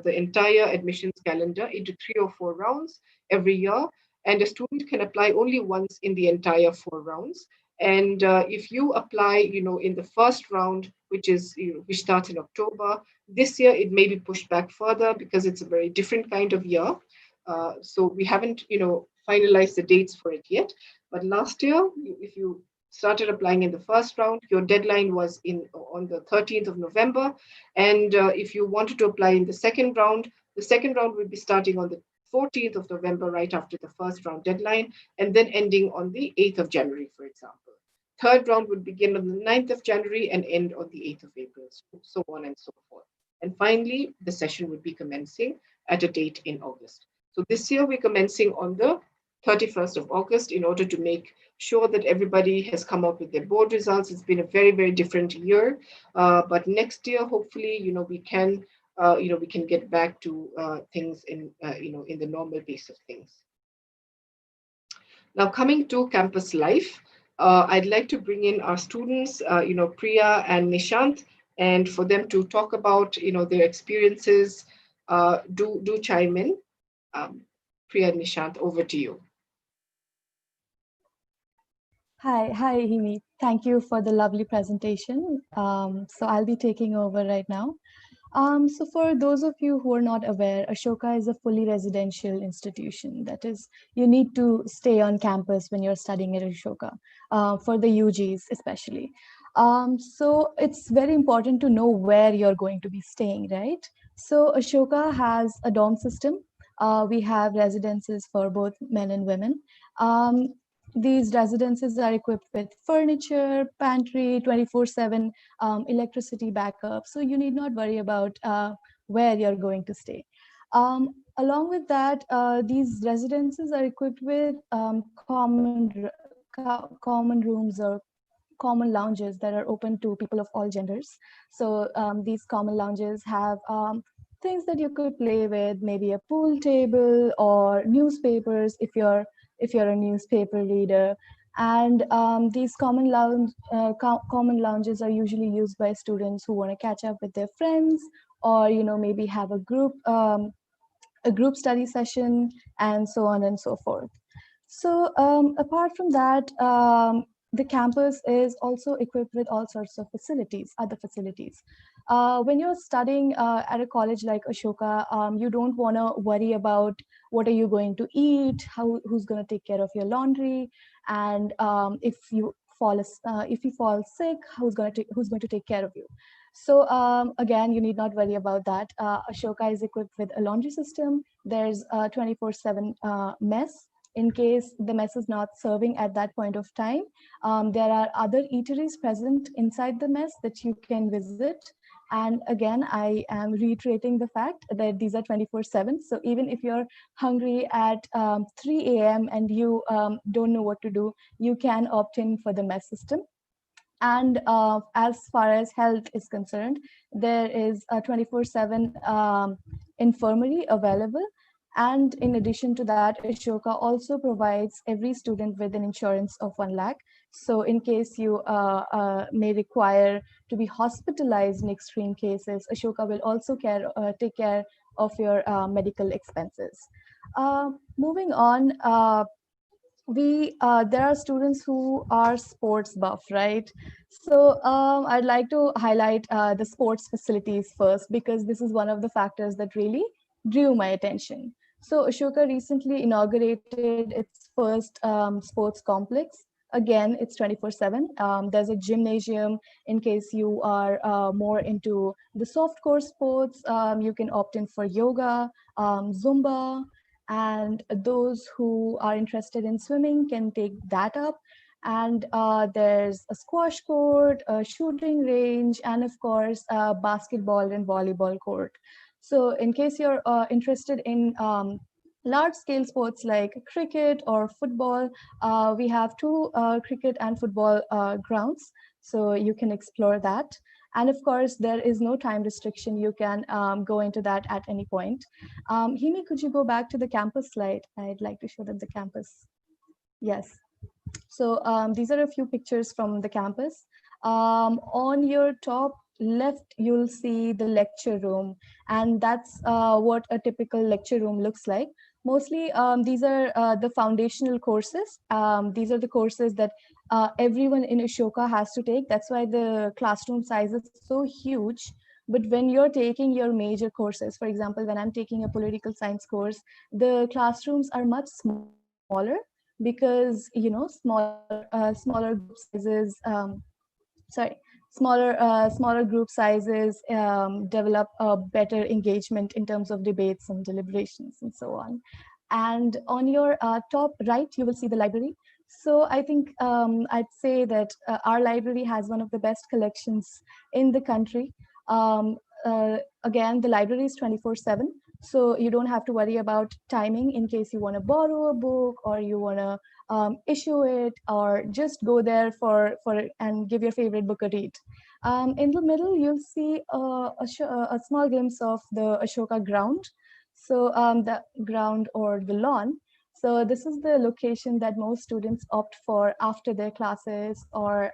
entire admissions calendar into 3 or 4 rounds every year. And a student can apply only once in the entire 4 rounds. And if you apply, in the first round, which starts in October, this year it may be pushed back further because it's a very different kind of year. So we haven't, finalized the dates for it yet. But last year, if you started applying in the first round, your deadline was on the 13th of November. And if you wanted to apply in the second round will be starting on the 14th of November, right after the first round deadline, and then ending on the 8th of January, for example. Third round would begin on the 9th of January and end on the 8th of April, so on and so forth. And finally, the session would be commencing at a date in August. So this year we're commencing on the 31st of August in order to make sure that everybody has come out with their board results. It's been a very, very different year. But next year, hopefully, we can we can get back to things in, in the normal pace of things. Now, coming to campus life, I'd like to bring in our students, Priya and Nishant, and for them to talk about, their experiences. Do chime in. Priya and Nishant, over to you. Hi, Himi. Thank you for the lovely presentation. So I'll be taking over right now. So for those of you who are not aware, Ashoka is a fully residential institution. That is, you need to stay on campus when you're studying at Ashoka, for the UGs especially. So it's very important to know where you're going to be staying, right? So Ashoka has a dorm system. We have residences for both men and women. These residences are equipped with furniture, pantry, 24/7 electricity backup. So you need not worry about where you're going to stay. Along with that, these residences are equipped with common rooms or common lounges that are open to people of all genders. So these common lounges have things that you could play with, maybe a pool table or newspapers if you're a newspaper reader. And these common lounges are usually used by students who want to catch up with their friends, or maybe have a group study session, and so on and so forth. So apart from that, the campus is also equipped with all sorts of facilities, other facilities. When you're studying at a college like Ashoka, you don't want to worry about what are you going to eat, who's going to take care of your laundry, and if you fall sick, who's going to take care of you. So again, you need not worry about that. Ashoka is equipped with a laundry system. There's a 24/7 mess. In case the mess is not serving at that point of time, there are other eateries present inside the mess that you can visit. And again, I am reiterating the fact that these are 24/7. So even if you're hungry at 3 a.m. and you don't know what to do, you can opt in for the mess system. And as far as health is concerned, there is a 24/7 infirmary available. And in addition to that, Ashoka also provides every student with an insurance of 1 lakh. So in case you may require to be hospitalized in extreme cases, Ashoka will also take care of your medical expenses. Moving on, there are students who are sports buff, right? So I'd like to highlight the sports facilities first, because this is one of the factors that really drew my attention. So Ashoka recently inaugurated its first sports complex. Again, it's 24/7. There's a gymnasium in case you are more into the soft core sports. You can opt in for yoga, Zumba, and those who are interested in swimming can take that up. And there's a squash court, a shooting range, and of course a basketball and volleyball court. So in case you're interested in large scale sports like cricket or football, we have two cricket and football grounds, so you can explore that. And of course, there is no time restriction. You can go into that at any point. Himi, could you go back to the campus slide? I'd like to show them the campus. Yes. So these are a few pictures from the campus. On your top left, you'll see the lecture room, and that's what a typical lecture room looks like. Mostly, these are the foundational courses. These are the courses that everyone in Ashoka has to take. That's why the classroom size is so huge. But when you're taking your major courses, for example, when I'm taking a political science course, the classrooms are much smaller, because smaller group sizes smaller group sizes develop a better engagement in terms of debates and deliberations and so on. And on your top right, you will see the library. So I think I'd say that our library has one of the best collections in the country. Again, the library is 24/7. So you don't have to worry about timing in case you want to borrow a book, or you want to issue it, or just go there for and give your favorite book a read. In the middle, you'll see a small glimpse of the Ashoka ground. So the ground or the lawn. So this is the location that most students opt for after their classes or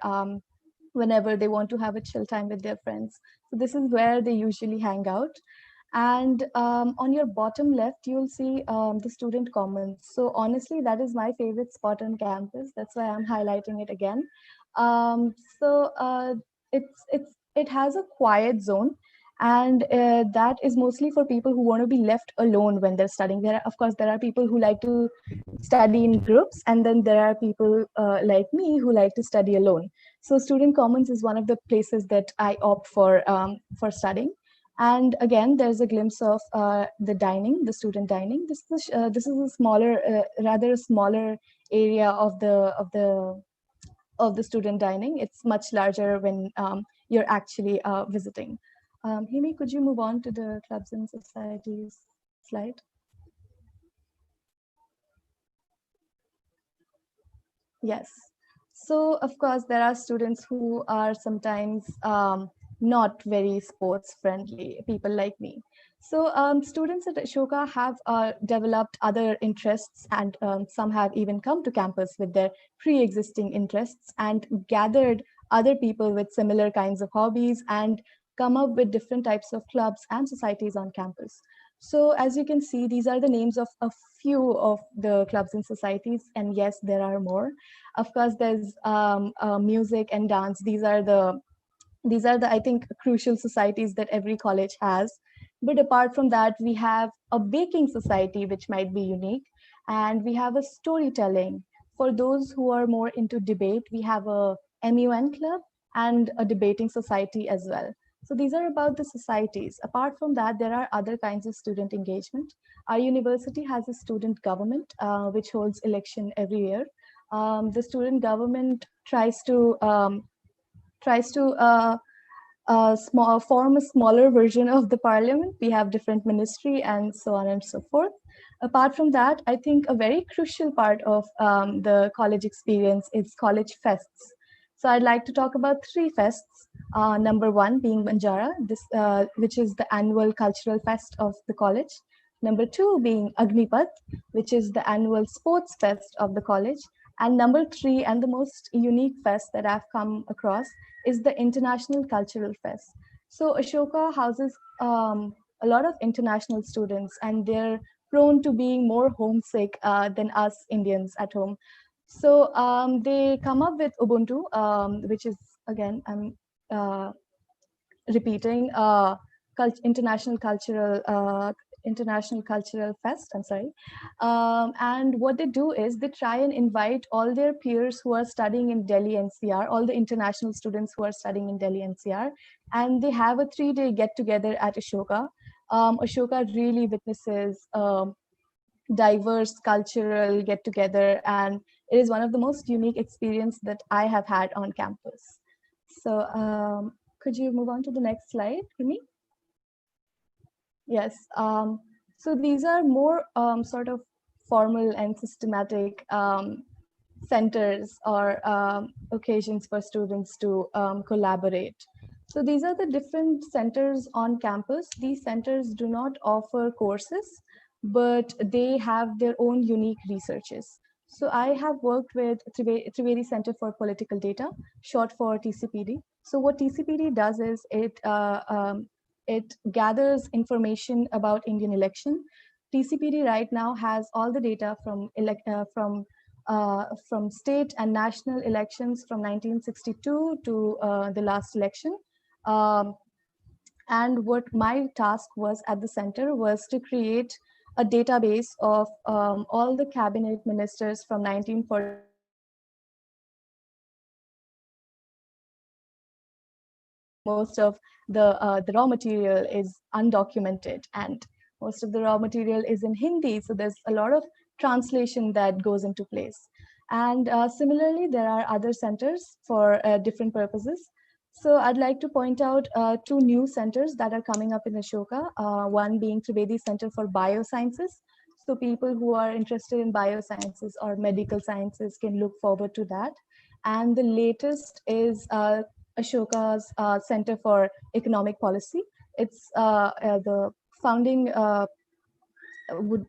whenever they want to have a chill time with their friends. So this is where they usually hang out. And on your bottom left, you'll see the student commons. So honestly, that is my favorite spot on campus. That's why I'm highlighting it again. Um, so uh, it has a quiet zone, and that is mostly for people who want to be left alone when they're studying. Of course, there are people who like to study in groups, and then there are people like me who like to study alone. So student commons is one of the places that I opt for studying. And again, there's a glimpse of the dining, the student dining. This is a smaller, rather a smaller area of the student dining. It's much larger when you're actually visiting. Himi, could you move on to the clubs and societies slide? Yes. So, of course, there are students who are sometimes not very sports friendly, people like me. So, students at Ashoka have developed other interests, and some have even come to campus with their pre existing interests and gathered other people with similar kinds of hobbies and come up with different types of clubs and societies on campus. So, as you can see, these are the names of a few of the clubs and societies, and yes, there are more. Of course, there's music and dance. These are the I think crucial societies that every college has. But apart from that, we have a baking society, which might be unique, and we have a storytelling. For those who are more into debate, we have a MUN club and a debating society as well. So these are about the societies. Apart from that, there are other kinds of student engagement. Our university has a student government, which holds election every year. The student government tries to form a smaller version of the parliament. We have different ministry and so on and so forth. Apart from that, I think a very crucial part of the college experience is college fests. So I'd like to talk about three fests. Number one being Banjara, which is the annual cultural fest of the college. Number two being Agnipath, which is the annual sports fest of the college. And number three, and the most unique fest that I've come across, is the International Cultural Fest. So Ashoka houses a lot of international students, and they're prone to being more homesick than us Indians at home. So they come up with Ubuntu, which is, again, I'm uh, repeating, international cultural fest. I'm sorry. And what they do is they try and invite all their peers who are studying in Delhi NCR, all the international students who are studying in Delhi NCR, and they have a 3-day get together at Ashoka. Ashoka really witnesses diverse cultural get together, and it is one of the most unique experience that I have had on campus. So could you move on to the next slide, Kimi? Yes. So these are more sort of formal and systematic centers or occasions for students to collaborate. So these are the different centers on campus. These centers do not offer courses, but they have their own unique researches. So I have worked with Trivedi Center for Political Data, short for TCPD. So what TCPD does is it gathers information about Indian election. TCPD right now has all the data from state and national elections from 1962 to the last election. Um, and what my task was at the center was to create a database of all the cabinet ministers from 1947 to 1999. Most of the raw material is undocumented, and most of the raw material is in Hindi. So there's a lot of translation that goes into place. And similarly, there are other centers for different purposes. So I'd like to point out two new centers that are coming up in Ashoka, one being Trivedi Center for Biosciences. So people who are interested in biosciences or medical sciences can look forward to that. And the latest is Ashoka's Center for Economic Policy. It's the founding, would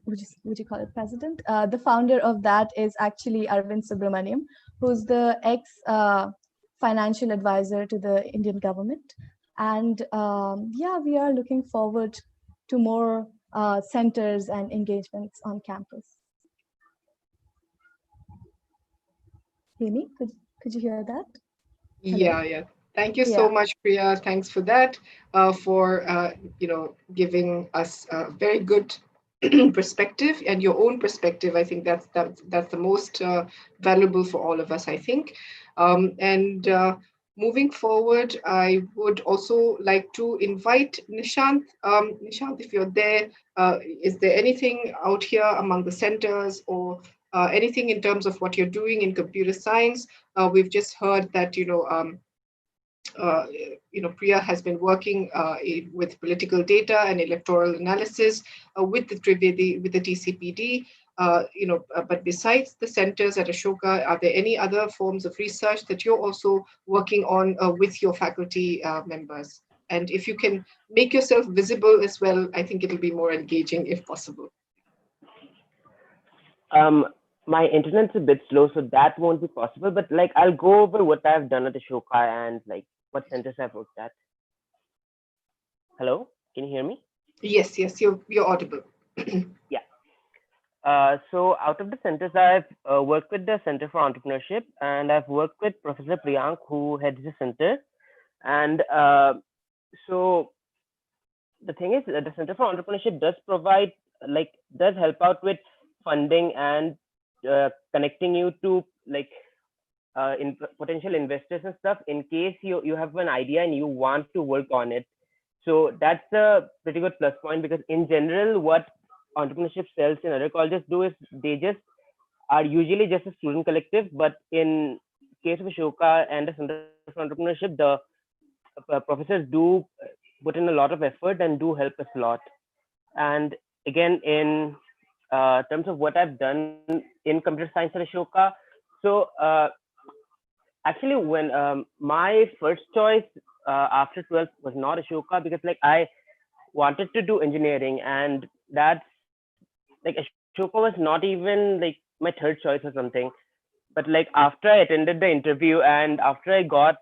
you call it president? The founder of that is actually Arvind Subramaniam, who's the ex-financial advisor to the Indian government. And yeah, we are looking forward to more centers and engagements on campus. Amy, could you hear that? Hello? Yeah. Thank you so Yeah. much, Priya. Thanks for that, for giving us a very good perspective and your own perspective. I think that's the most valuable for all of us, I think. And moving forward, I would also like to invite Nishant. Nishant, if you're there, is there anything out here among the centers or anything in terms of what you're doing in computer science? We've just heard that uh, Priya has been working with political data and electoral analysis with the Trivedi, with the TCPD. But besides the centers at Ashoka, are there any other forms of research that you're also working on with your faculty members? And if you can make yourself visible as well, I think it'll be more engaging if possible. Um, my internet's a bit slow, so that won't be possible. But like, I'll go over what I've done at Ashoka and like what centers I've worked at. Hello, can you hear me? Yes, you're audible. Yeah. So out of the centers, I've worked with the Center for Entrepreneurship, and I've worked with Professor Priyank, who heads the center. And so the thing is, the Center for Entrepreneurship does provide, does help out with funding and connecting you to in potential investors and stuff in case you have an idea and you want to work on it. So that's a pretty good plus point, because in general, what entrepreneurship cells in other colleges do is they just are usually just a student collective. But in case of Ashoka and the Center for Entrepreneurship, the professors do put in a lot of effort and do help us a lot. And again, in terms of what I've done in computer science at Ashoka, so actually, when my first choice after 12th was not Ashoka, because like I wanted to do engineering, and that's like Ashoka was not even like my third choice or something. But like after I attended the interview and after I got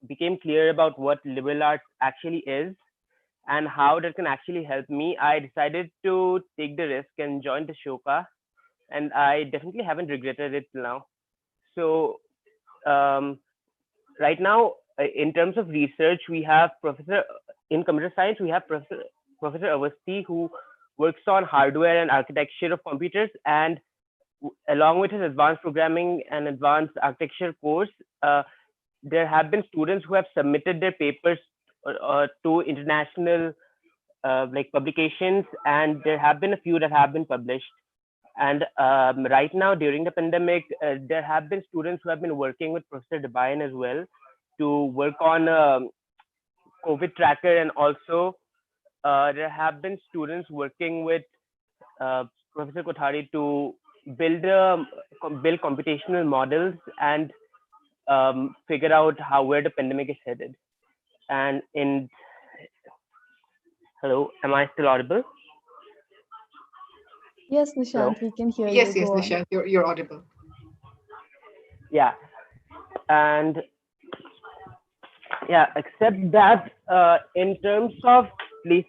became clear about what liberal arts actually is and how that can actually help me, I decided to take the risk and join the Ashoka, and I definitely haven't regretted it till now. So right now, in terms of research, we have Professor in computer science, we have Professor Avasti, who works on hardware and architecture of computers, and along with his advanced programming and advanced architecture course, there have been students who have submitted their papers to international publications, and there have been a few that have been published. And right now, during the pandemic, there have been students who have been working with Professor Debayan as well to work on COVID tracker, and also there have been students working with Professor Kothari to build build computational models and figure out where the pandemic is headed. And hello, am I still audible? Yes, Hello? Nishant, we can hear Yes, you. Go on. Nishant, you're audible. Yeah, and yeah, except that in terms of my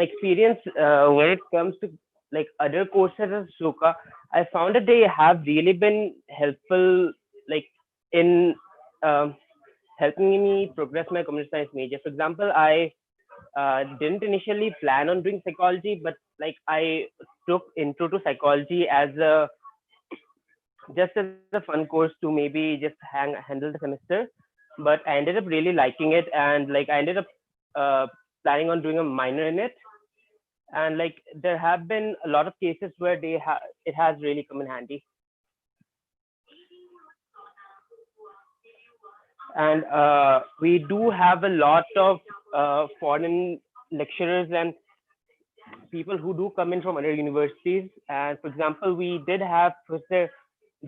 experience when it comes to other courses at Ashoka, I found that they have really been helpful in helping me progress my computer science major. For example, I didn't initially plan on doing psychology, but I took intro to psychology as a fun course to maybe just handle the semester. But I ended up really liking it, and I ended up planning on doing a minor in it. And there have been a lot of cases where it has really come in handy. And we do have a lot of foreign lecturers and people who do come in from other universities. And for example, we did have Professor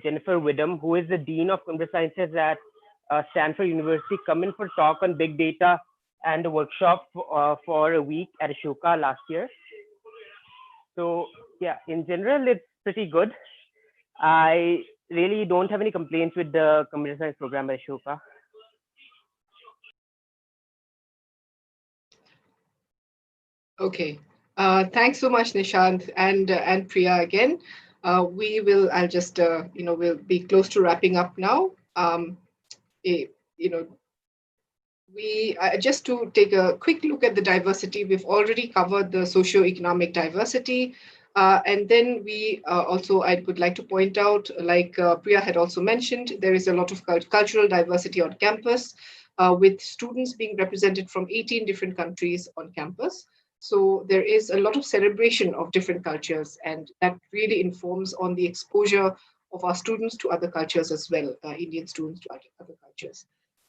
Jennifer Widom, who is the Dean of Computer Sciences at Stanford University, come in for talk on big data and a workshop for a week at Ashoka last year. So yeah, in general, it's pretty good. I really don't have any complaints with the computer science program at Ashoka. Okay. Thanks so much, Nishant and Priya again. I'll just, we'll be close to wrapping up now. You know, just to take a quick look at the diversity, we've already covered the socio-economic diversity. And then I would like to point out, like Priya had also mentioned, there is a lot of cultural diversity on campus, with students being represented from 18 different countries on campus. So there is a lot of celebration of different cultures, and that really informs on the exposure of our students to other cultures as well, Indian students to other cultures.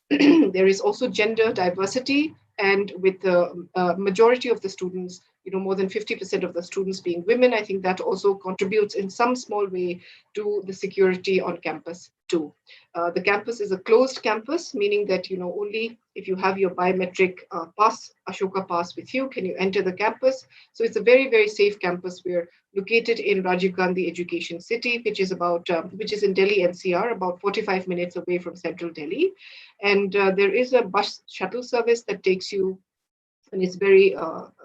There is also gender diversity, and with the majority of the students, more than 50% of the students being women, I think that also contributes in some small way to the security on campus too. The campus is a closed campus, meaning that only if you have your biometric pass, Ashoka pass with you, can you enter the campus. So it's a very, very safe campus. We're located in Rajiv Gandhi Education City, which is in Delhi NCR, about 45 minutes away from central Delhi. And there is a bus shuttle service that takes you, and it's very,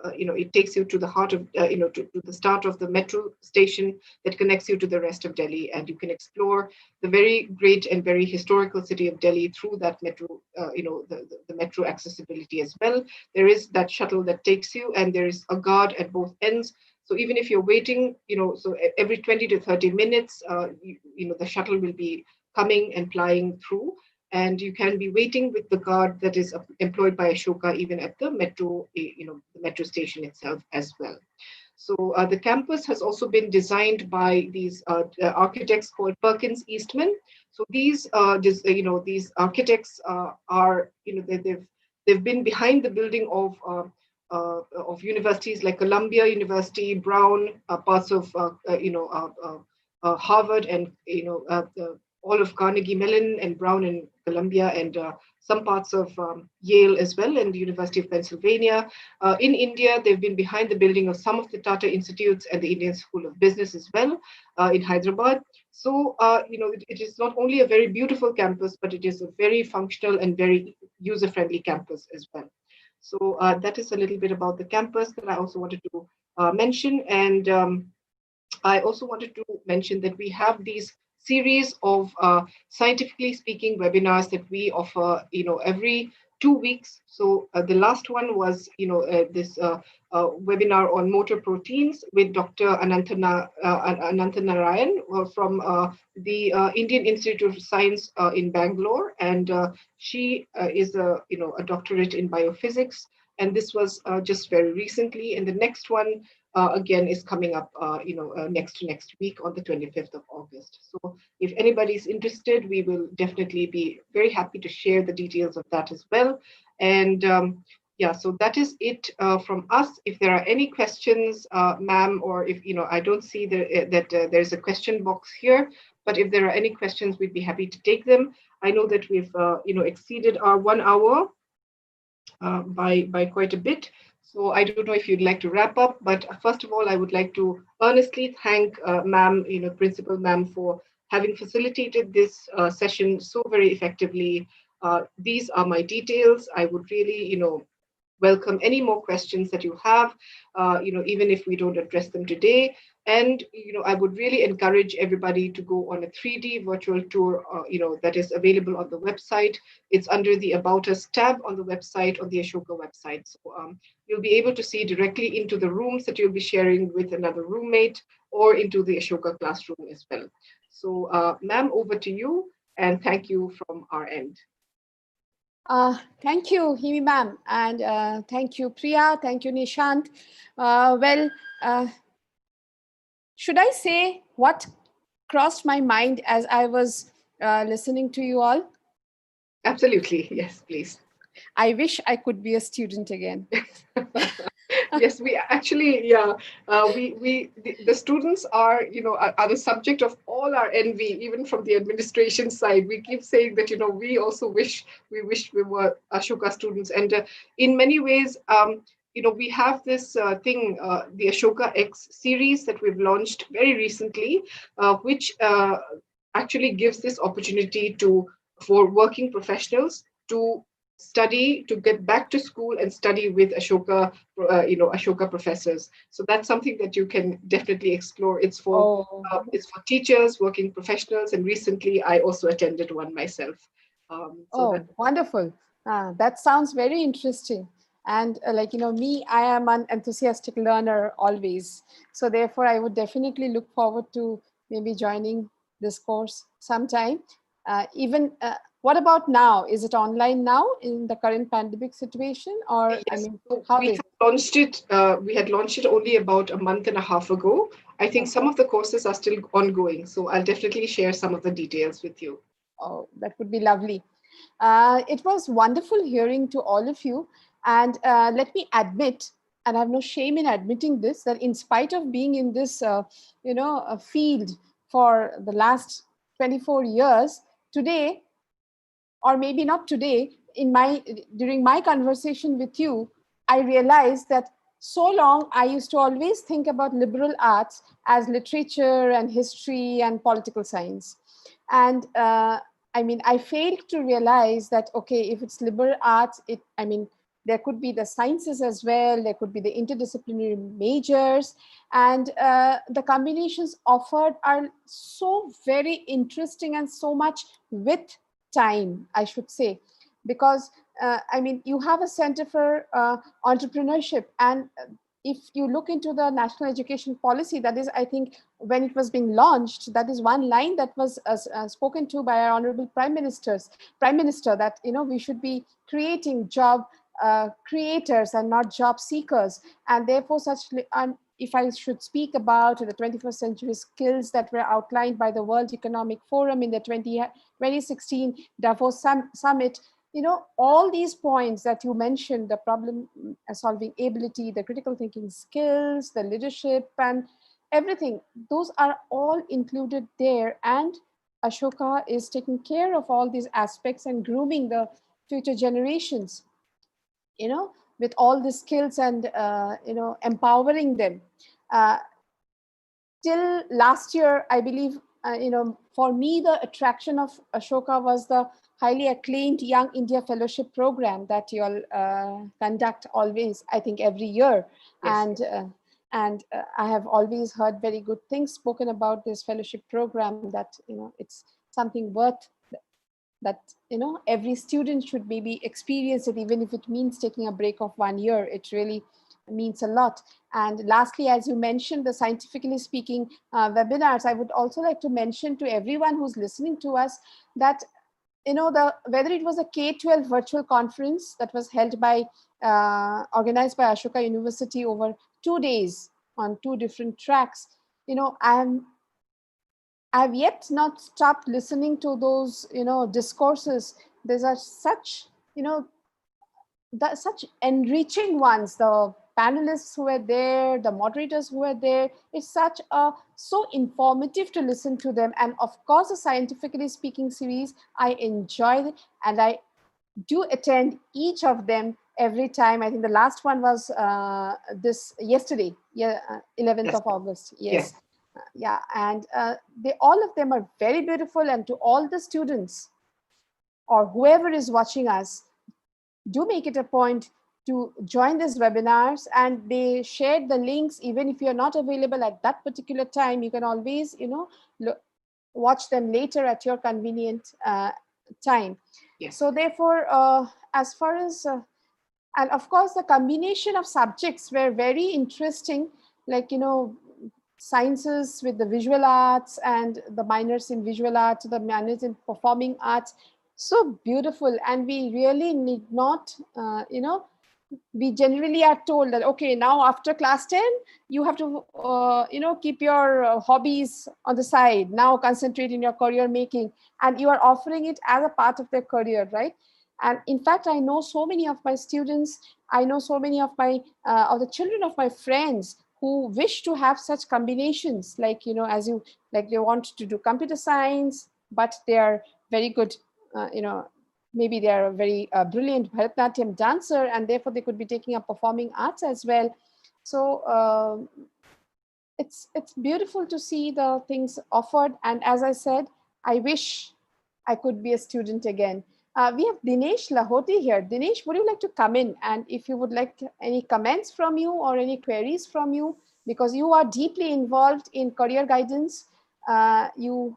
it takes you to the heart of, to the start of the metro station that connects you to the rest of Delhi. And you can explore the very great and very historical city of Delhi through that metro, the metro accessibility as well. There is that shuttle that takes you, and there is a guard at both ends. So even if you're waiting, so every 20 to 30 minutes, the shuttle will be coming and flying through. And you can be waiting with the guard that is employed by Ashoka even at the metro, the metro station itself as well. So the campus has also been designed by these architects called Perkins Eastman. So these architects are, they've been behind the building of universities like Columbia University, Brown, parts of Harvard, and all of Carnegie Mellon and Brown and Columbia, and some parts of Yale as well, and the University of Pennsylvania. In India, they've been behind the building of some of the Tata Institutes and the Indian School of Business as well in Hyderabad. So, it is not only a very beautiful campus, but it is a very functional and very user-friendly campus as well. So that is a little bit about the campus that I also wanted to mention. And I also wanted to mention that we have these series of scientifically speaking webinars that we offer, every 2 weeks. So the last one was, this webinar on motor proteins with Dr. Ananthanarayan from the Indian Institute of Science in Bangalore, and she is a doctorate in biophysics. And this was just very recently. And the next one again is coming up, next week on the 25th of August. So if anybody's interested, we will definitely be very happy to share the details of that as well. And so that is it from us. If there are any questions, ma'am, or if, I don't see that there's a question box here, but if there are any questions, we'd be happy to take them. I know that we've, exceeded our 1 hour by quite a bit. So I don't know if you'd like to wrap up, but first of all, I would like to earnestly thank ma'am, Principal Ma'am, for having facilitated this session so very effectively. These are my details. I would really, welcome any more questions that you have, even if we don't address them today. And, I would really encourage everybody to go on a 3D virtual tour, that is available on the website. It's under the About Us tab on the website, on the Ashoka website. So you'll be able to see directly into the rooms that you'll be sharing with another roommate, or into the Ashoka classroom as well. So ma'am, over to you, and thank you from our end. Thank you, Himi ma'am, and thank you, Priya. Thank you, Nishant. Should I say what crossed my mind as I was listening to you all? Absolutely, yes, please. I wish I could be a student again. Yes, we actually, yeah, the students are, are the subject of all our envy, even from the administration side. We keep saying that, we also wish we were Ashoka students. And in many ways, we have this thing, the Ashoka X series that we've launched very recently, which actually gives this opportunity for working professionals to study, to get back to school and study with Ashoka professors. So that's something that you can definitely explore. Oh, It's for teachers, working professionals, and recently I also attended one myself. oh, wonderful. That sounds very interesting. And like, me, I am an enthusiastic learner always. So therefore, I would definitely look forward to maybe joining this course sometime. What about now? Is it online now in the current pandemic situation? Or, I yes, mean, so how we is have it? launched it. We had launched it only about a month and a half ago. I think some Okay. of the courses are still ongoing, so I'll definitely share some of the details with you. Oh, that would be lovely. It was wonderful hearing to all of you. And let me admit, and I have no shame in admitting this, that in spite of being in this, field for the last 24 years, today, or maybe not today, during my conversation with you, I realized that so long I used to always think about liberal arts as literature and history and political science. And I mean, I failed to realize that, okay, if it's liberal arts, there could be the sciences as well, there could be the interdisciplinary majors, and the combinations offered are so very interesting and so much with time, I should say, because you have a center for entrepreneurship, and if you look into the national education policy, that is, I think, when it was being launched, that is one line that was spoken to by our honorable prime minister, that we should be creating job creators and not job seekers, and therefore if I should speak about the 21st century skills that were outlined by the World Economic Forum in the 2016 Davos Summit, all these points that you mentioned, the problem solving ability, the critical thinking skills, the leadership, and everything, those are all included there. And Ashoka is taking care of all these aspects and grooming the future generations, with all the skills and, empowering them. Uh, Till last year, I believe, for me, the attraction of Ashoka was the highly acclaimed Young India Fellowship Program that you all conduct always, I think, every year. Yes. And I have always heard very good things spoken about this fellowship program, that, it's something worth that, every student should maybe experience it, even if it means taking a break of 1 year. It really means a lot. And lastly, as you mentioned, the scientifically speaking webinars, I would also like to mention to everyone who's listening to us that, whether it was a K-12 virtual conference that was held by organized by Ashoka University over 2 days on 2 different tracks, I've yet not stopped listening to those, discourses. These are such, such enriching ones. The panelists who were there, the moderators who were there, it's so informative to listen to them. And of course, the scientifically speaking series, I enjoy it, and I do attend each of them every time. I think the last one was this yesterday, 11th Yes. of August. Yes. Yes. Yeah, and all of them are very beautiful. And to all the students or whoever is watching us, do make it a point to join these webinars, and they shared the links. Even if you're not available at that particular time, you can always, watch them later at your convenient time. Yes. So therefore, as far as, and of course, the combination of subjects were very interesting, like, sciences with the visual arts and the minors in visual arts, the minors in performing arts, so beautiful. And we really need not, we generally are told that, okay, now after class 10, you have to, keep your hobbies on the side, now concentrate in your career making, and you are offering it as a part of their career, right? And in fact, I know so many of my students, I know so many of my of the children of my friends who wish to have such combinations, like, you know, as you, like, they want to do computer science, but they are very good, you know, maybe they are a very brilliant Bharatanatyam dancer, and therefore they could be taking up performing arts as well. So it's beautiful to see the things offered. And as I said, I wish I could be a student again. We have Dinesh Lahoti here. Dinesh, would you like to come in? And if you would like any comments from you or any queries from you, because you are deeply involved in career guidance, you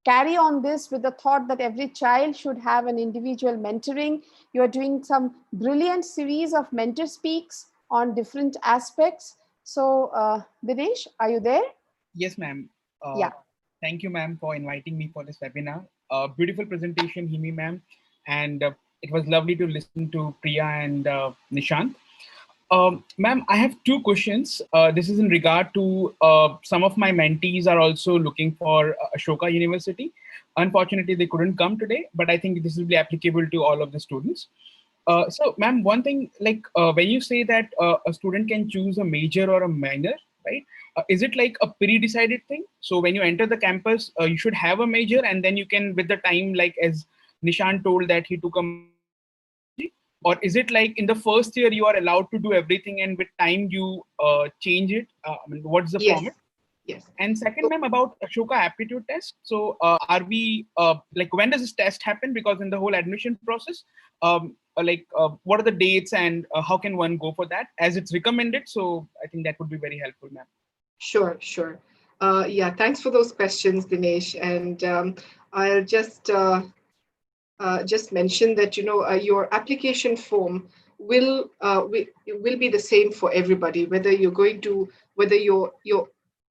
carry on this with the thought that every child should have an individual mentoring. You are doing some brilliant series of mentor speaks on different aspects. So, Dinesh, are you there? Yes, ma'am. Yeah. Thank you, ma'am, for inviting me for this webinar. Beautiful presentation, Himi, ma'am. And it was lovely to listen to Priya and Nishant. Ma'am, I have two questions. This is in regard to some of my mentees are also looking for Ashoka University. Unfortunately, they couldn't come today, but I think this will be applicable to all of the students. So, ma'am, one thing, like when you say that a student can choose a major or a minor, right? Is it like a pre-decided thing? So when you enter the campus, you should have a major, and then you can, with the time, like as Nishant told that he took a biology, or is it like in the first year you are allowed to do everything, and with time you change it? I mean, what's the Yes. format? Yes. And second, ma'am, about Ashoka aptitude test. So are we like, when does this test happen? Because in the whole admission process, what are the dates, and how can one go for that as it's recommended? So I think that would be very helpful, ma'am. Sure, sure. Yeah, thanks for those questions, Dinesh. And I'll just mention that, you know, your application form will be the same for everybody, whether you're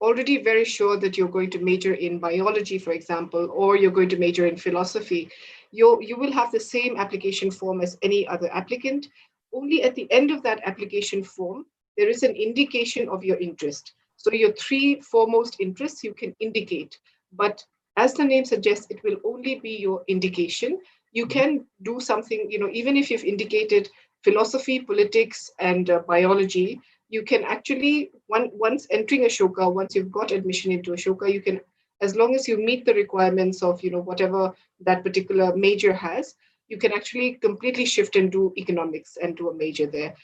already very sure that you're going to major in biology, for example, or you're going to major in philosophy. You will have the same application form as any other applicant. Only at the end of that application form, there is an indication of your interest. So your three foremost interests you can indicate, but as the name suggests, it will only be your indication. You can do something, you know, even if you've indicated philosophy, politics, and biology, you can actually, once entering Ashoka, once you've got admission into Ashoka, you can, as long as you meet the requirements of, you know, whatever that particular major has, you can actually completely shift and do economics and do a major there,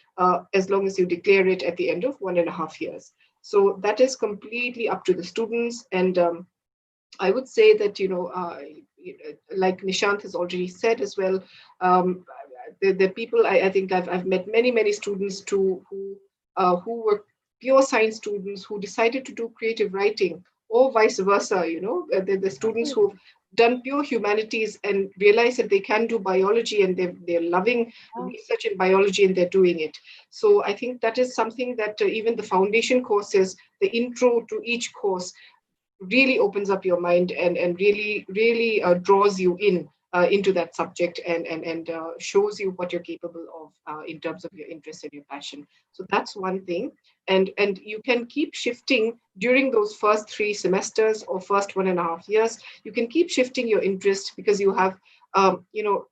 as long as you declare it at the end of 1.5 years. So that is completely up to the students. And I would say that, you know, like Nishant has already said as well, the people, I think I've met many students who were pure science students who decided to do creative writing, or vice versa. You know, the students who've done pure humanities and realize that they can do biology, and they're loving research in biology, and they're doing it. So I think that is something that even the foundation courses, the intro to each course, really opens up your mind and really draws you into that subject, and shows you what you're capable of in terms of your interest and your passion. So that's one thing. And you can keep shifting during those first 3 semesters or first 1.5 years. You can keep shifting your interest, because you have you know,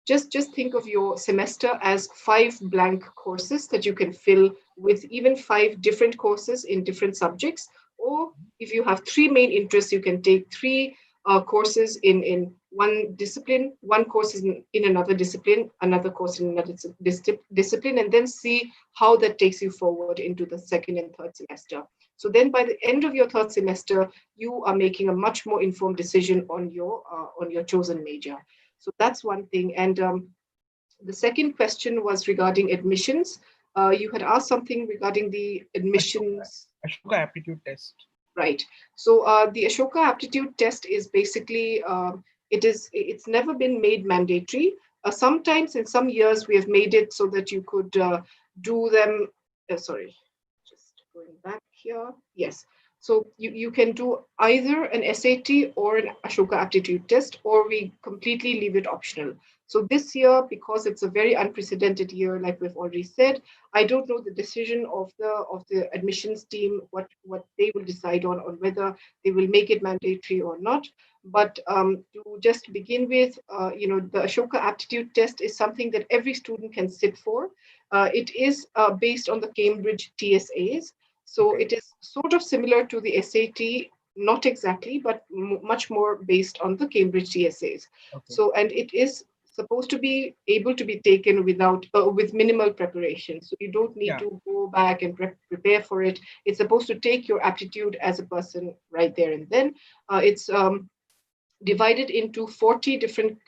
just think of your semester as 5 blank courses that you can fill with even 5 different courses in different subjects. Or if you have 3 main interests, you can take 3 courses in one discipline, one course in another discipline, another course in another discipline, and then see how that takes you forward into the second and third semester. So then by the end of your third semester, you are making a much more informed decision on your chosen major. So that's one thing. And the second question was regarding admissions. You had asked something regarding the admissions. Ashoka aptitude test. Right. So the Ashoka aptitude test is basically, it's never been made mandatory. Sometimes in some years we have made it so that you could do them. Sorry, just going back here. Yes. So you can do either an SAT or an Ashoka aptitude test, or we completely leave it optional. So this year, because it's a very unprecedented year, like we've already said, I don't know the decision of the admissions team, what they will decide on whether they will make it mandatory or not. But to just begin with, the Ashoka aptitude test is something that every student can sit for. It is based on the Cambridge TSAs. So Okay. it is sort of similar to the SAT, not exactly, but much more based on the Cambridge TSAs. Okay. So, and it is supposed to be able to be taken with minimal preparation. So you don't need Yeah. to go back and prepare for it. It's supposed to take your aptitude as a person right there and then. It's divided into 40 different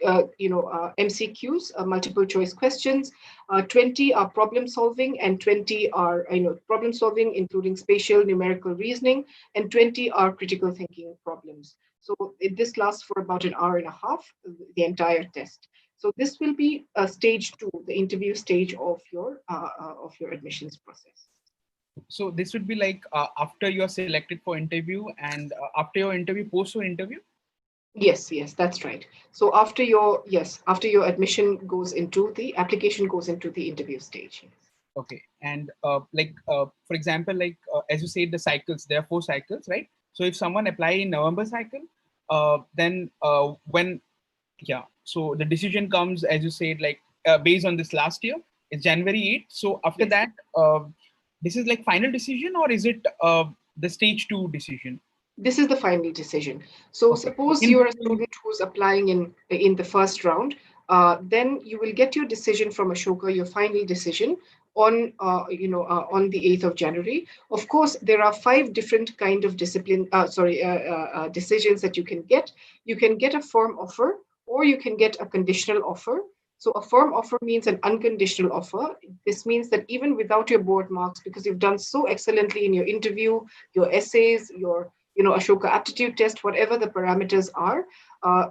MCQs, multiple choice questions. 20 are problem solving, and 20 are problem solving including spatial numerical reasoning, and 20 are critical thinking problems. So this lasts for about an hour and a half, the entire test. So this will be stage 2, the interview stage of your admissions process. So this would be like after you're selected for interview, and after your interview, post your interview. Yes, that's right. So after your admission goes into the application goes into the interview stage. Okay. And for example, as you said, the cycles, there are 4 cycles, right? So if someone apply in November cycle, then when, yeah, so the decision comes, as you said, based on this last year, it's January 8th. So after Yes. that, this is like final decision, or is it the stage 2 decision? This is the final decision. So Okay. So suppose in you're a between, student who's applying in the first round, then you will get your decision from Ashoka, your final decision on the 8th of January. Of course, there are 5 different kind of decisions that you can get. You can get a firm offer, or you can get a conditional offer. So a firm offer means an unconditional offer. This means that even without your board marks, because you've done so excellently in your interview, your essays, your Ashoka aptitude test, whatever the parameters are.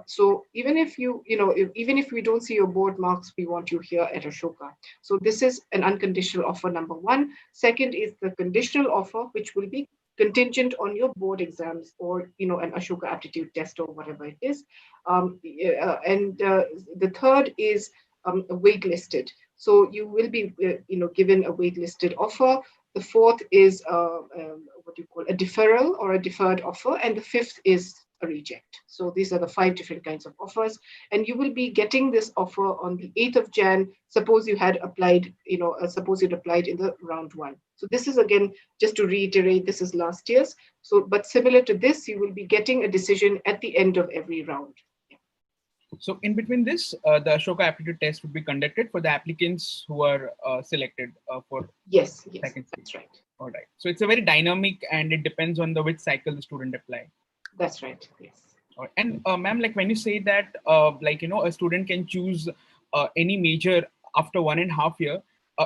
So even if even if we don't see your board marks, we want you here at Ashoka. So this is an unconditional offer, number 1. Second is the conditional offer, which will be contingent on your board exams, or an Ashoka aptitude test, or whatever it is. And the third is waitlisted. So you will be given a waitlisted offer. The fourth is what you call a deferral or a deferred offer, and the fifth is a reject. So these are the 5 different kinds of offers, and you will be getting this offer on the 8th of Jan. Suppose you had applied, suppose you'd applied in the round 1. So this is, again, just to reiterate, this is last year's. So, but similar to this, you will be getting a decision at the end of every round. so in between this, the Ashoka aptitude test would be conducted for the applicants who are selected for Yes, second stage. that's right. All right. So it's a very dynamic, and it depends on the which cycle the student apply. That's right. Yes. All right. And ma'am, like when you say that, a student can choose any major after 1.5 year,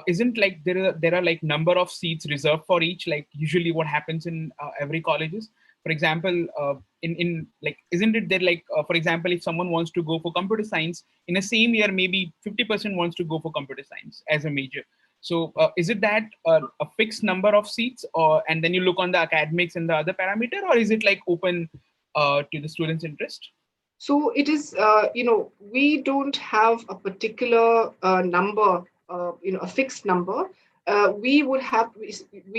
isn't like there are like number of seats reserved for each, like usually what happens in every colleges? For example, in like, isn't it there like, for example, if someone wants to go for computer science in the same year, maybe 50% wants to go for computer science as a major. So is it that a fixed number of seats, or and then you look on the academics and the other parameter, or is it like open to the students' interest? So it is, we don't have a particular number, a fixed number. We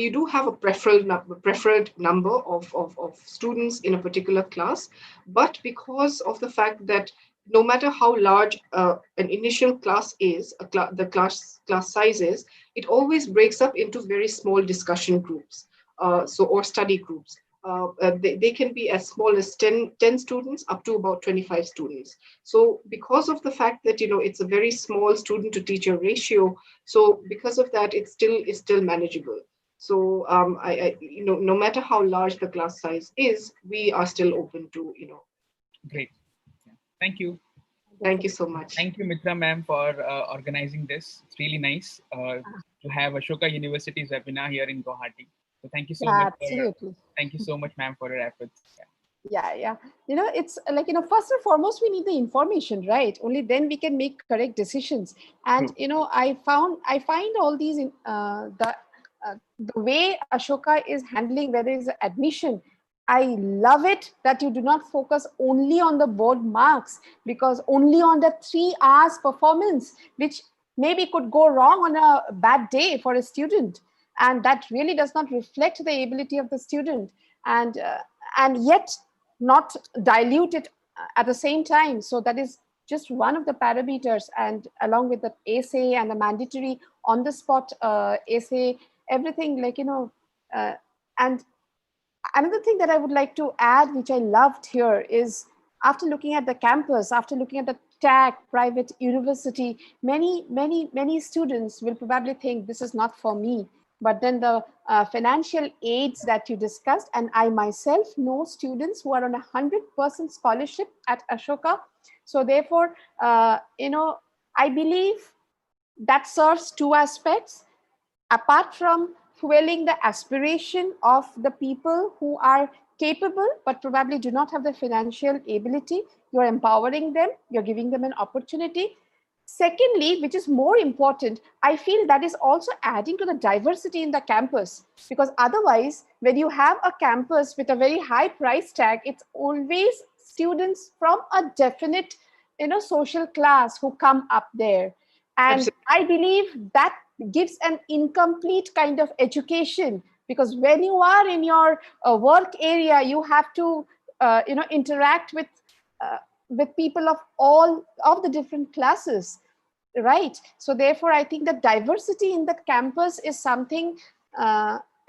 do have a preferred number of students in a particular class, but because of the fact that no matter how large an initial class is, the class size is, it always breaks up into very small discussion groups, or study groups. They can be as small as 10 students up to about 25 students. So because of the fact that it's a very small student to teacher ratio, so because of that, it's still manageable. So no matter how large the class size is, we are still open to. Great. Yeah. Thank you. Thank you so much. Thank you, Mitra ma'am, for organizing this. It's really nice to have Ashoka University's webinar here in Guwahati. So thank you so much. Absolutely. Thank you so much, ma'am, for your efforts. Yeah. It's like, first and foremost, we need the information, right? Only then we can make correct decisions. And, True. I find all these, the the way Ashoka is handling whether it's admission, I love it that you do not focus only on the board marks, because only on the 3 hours performance, which maybe could go wrong on a bad day for a student, and that really does not reflect the ability of the student, and yet not dilute it at the same time. So that is just one of the parameters, and along with the essay and the mandatory on the spot essay, everything, like, and another thing that I would like to add, which I loved here, is after looking at the campus, after looking at the tag private university, many students will probably think this is not for me. But then the financial aids that you discussed, and I myself know students who are on 100% scholarship at Ashoka. So therefore, I believe that serves two aspects. Apart from fueling the aspiration of the people who are capable but probably do not have the financial ability, you're empowering them, you're giving them an opportunity. Secondly, which is more important, I feel that is also adding to the diversity in the campus, because otherwise when you have a campus with a very high price tag, it's always students from a definite social class who come up there. And Absolutely. I believe that gives an incomplete kind of education, because when you are in your work area, you have to interact with people of all of the different classes, right? So therefore I think that diversity in the campus is something,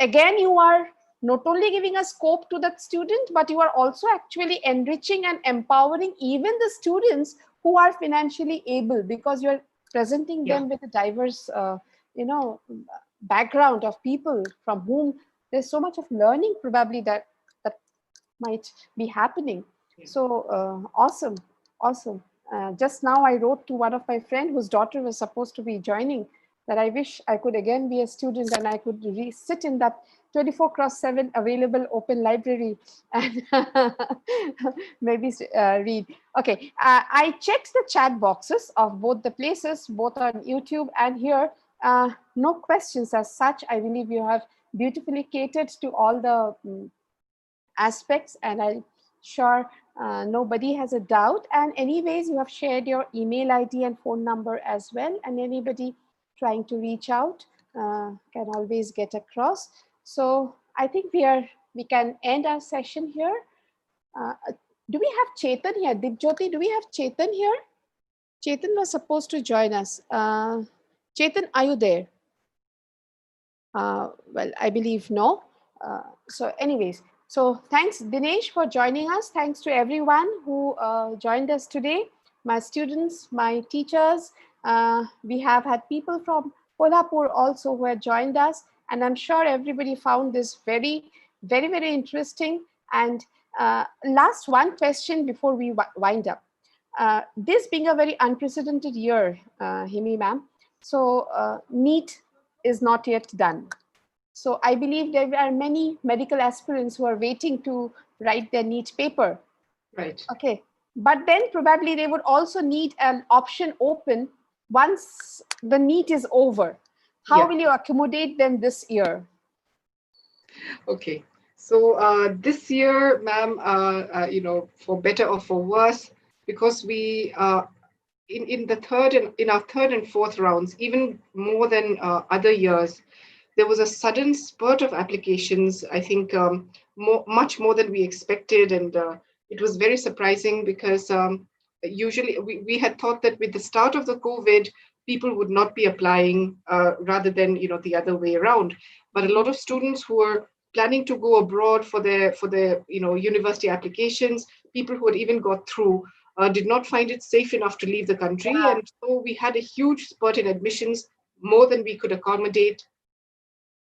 again, you are not only giving a scope to that student, but you are also actually enriching and empowering even the students who are financially able, because you're presenting Yeah. them with a diverse background of people from whom there's so much of learning probably that might be happening. So awesome. Just now I wrote to one of my friend whose daughter was supposed to be joining, that I wish I could again be a student and I could sit in that 24/7 available open library and maybe read. Okay, I checked the chat boxes of both the places, both on YouTube and here. No questions as such. I believe you have beautifully catered to all the aspects, and I'm sure nobody has a doubt. And anyways, you have shared your email ID and phone number as well, and anybody trying to reach out can always get across. So I think we can end our session here. Do we have Chetan here? Dibjyoti, do we have Chetan here? Chetan was supposed to join us. Chetan, are you there? Well, I believe no. So anyways, so thanks Dinesh for joining us. Thanks to everyone who joined us today. My students, my teachers. We have had people from Kolhapur also who have joined us. And I'm sure everybody found this very, very, very interesting. And last one question before we wind up. This being a very unprecedented year, Himi ma'am, so NEET is not yet done. So I believe there are many medical aspirants who are waiting to write their NEET paper. Right. Okay. But then probably they would also need an option open once the NEET is over. How will you accommodate them this year? Okay. So this year, ma'am, for better or for worse, because we in our third and fourth rounds, even more than other years, there was a sudden spurt of applications. I think much more than we expected, and it was very surprising because usually we had thought that with the start of the COVID, people would not be applying rather than the other way around. But a lot of students who were planning to go abroad for their university applications, people who had even got through, did not find it safe enough to leave the country. Yeah. And so we had a huge spurt in admissions, more than we could accommodate.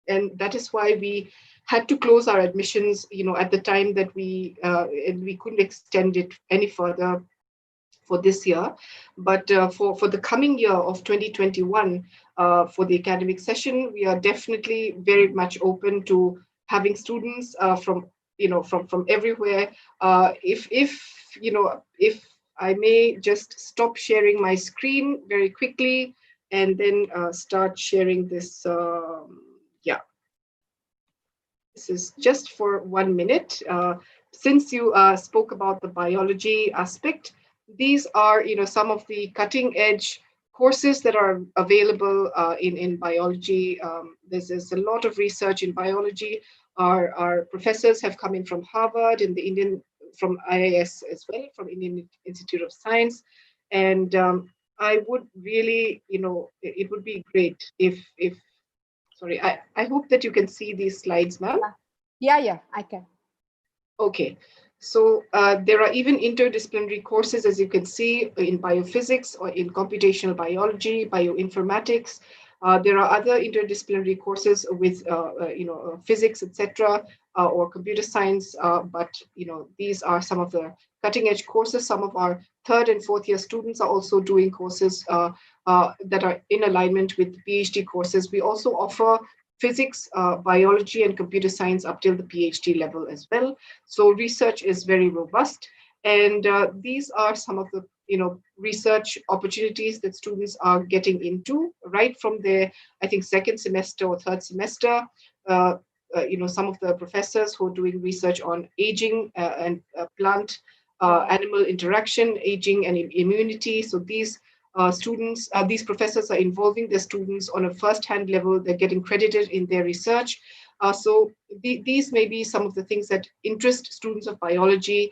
And that is why we had to close our admissions, at the time that and we couldn't extend it any further for this year. But for the coming year of 2021, for the academic session, we are definitely very much open to having students from everywhere. If I may just stop sharing my screen very quickly and then start sharing this. Yeah. this is just for 1 minute. Since you spoke about the biology aspect, these are, some of the cutting edge courses that are available in biology. There's a lot of research in biology. Our professors have come in from Harvard and from IIS as well, from Indian Institute of Science. And I would really, it would be great if sorry, I hope that you can see these slides, ma'am. Yeah, I can. Okay, so there are even interdisciplinary courses, as you can see, in biophysics or in computational biology, bioinformatics. There are other interdisciplinary courses with, physics, etc., or computer science. But these are some of the cutting-edge courses. Some of our third and fourth year students are also doing courses that are in alignment with PhD courses. We also offer physics, biology, and computer science up till the PhD level as well. So research is very robust. And these are some of the research opportunities that students are getting into right from their, I think, second semester or third semester. Some of the professors who are doing research on aging and plant animal interaction, aging and immunity. So these these professors are involving their students on a first-hand level. They're getting credited in their research. So these may be some of the things that interest students of biology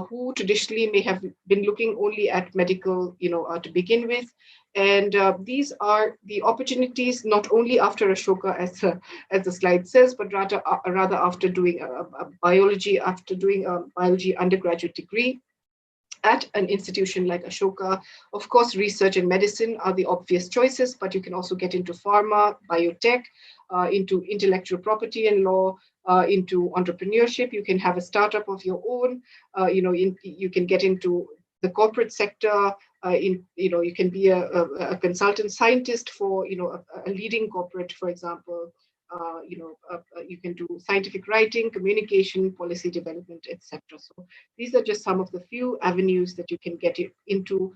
who traditionally may have been looking only at medical, to begin with. And these are the opportunities not only after Ashoka, as the slide says, but rather after doing a biology undergraduate degree at an institution like Ashoka. Of course, research and medicine are the obvious choices, but you can also get into pharma, biotech, into intellectual property and law, into entrepreneurship. You can have a startup of your own. You can get into the corporate sector. You can be a consultant scientist for a leading corporate, for example. You can do scientific writing, communication, policy development, etc. So these are just some of the few avenues that you can get into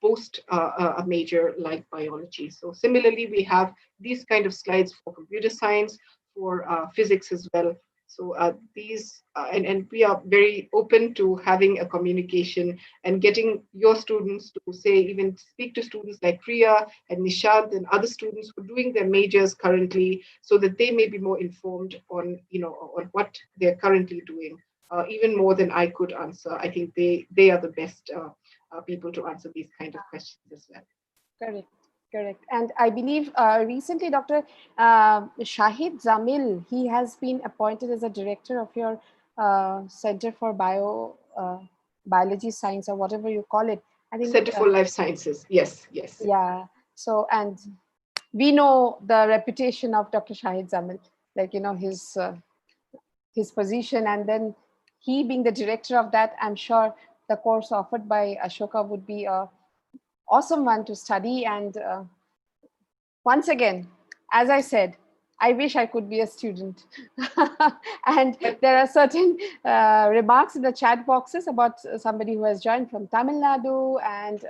post a major like biology. So similarly, we have these kind of slides for computer science, for physics as well. So these, and we are very open to having a communication and getting your students to even speak to students like Priya and Nishant and other students who are doing their majors currently, so that they may be more informed on, on what they're currently doing, even more than I could answer. I think they are the best people to answer these kind of questions as well. Correct. And I believe recently Dr. Shahid Zamil, he has been appointed as a director of your Center for Biology Science, or whatever you call it. I think Center for Life Sciences. Yes. Yeah. So, and we know the reputation of Dr. Shahid Zamil, like, his position, and then he being the director of that, I'm sure the course offered by Ashoka would be a awesome one to study. And once again, as I said, I wish I could be a student. And there are certain remarks in the chat boxes about somebody who has joined from Tamil Nadu, and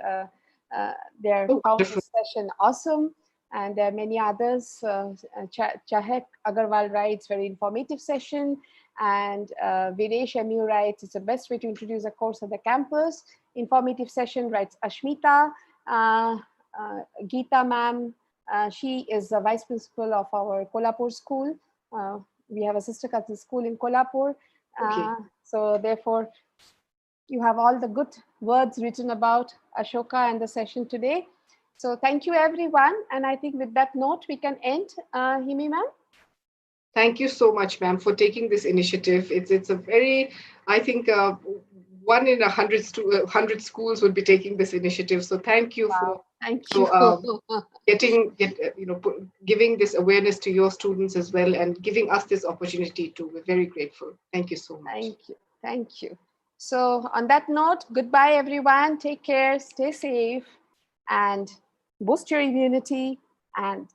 they found this session awesome. And there are many others. Chahek Agarwal writes, very informative session. And Videsh MU writes, it's the best way to introduce a course at the campus. Informative session, writes Ashmita. Geeta ma'am, she is the vice principal of our Kolhapur school. We have a sister cousin school in Kolhapur. So therefore, you have all the good words written about Ashoka and the session today. So thank you, everyone. And I think with that note, we can end. Himi ma'am? Thank you so much, ma'am, for taking this initiative. It's a very, I think, 1 in 100 schools would be taking this initiative. So thank you for giving this awareness to your students as well, and giving us this opportunity too. We're very grateful. Thank you so much. Thank you. So on that note, goodbye, everyone. Take care, stay safe, and boost your immunity, and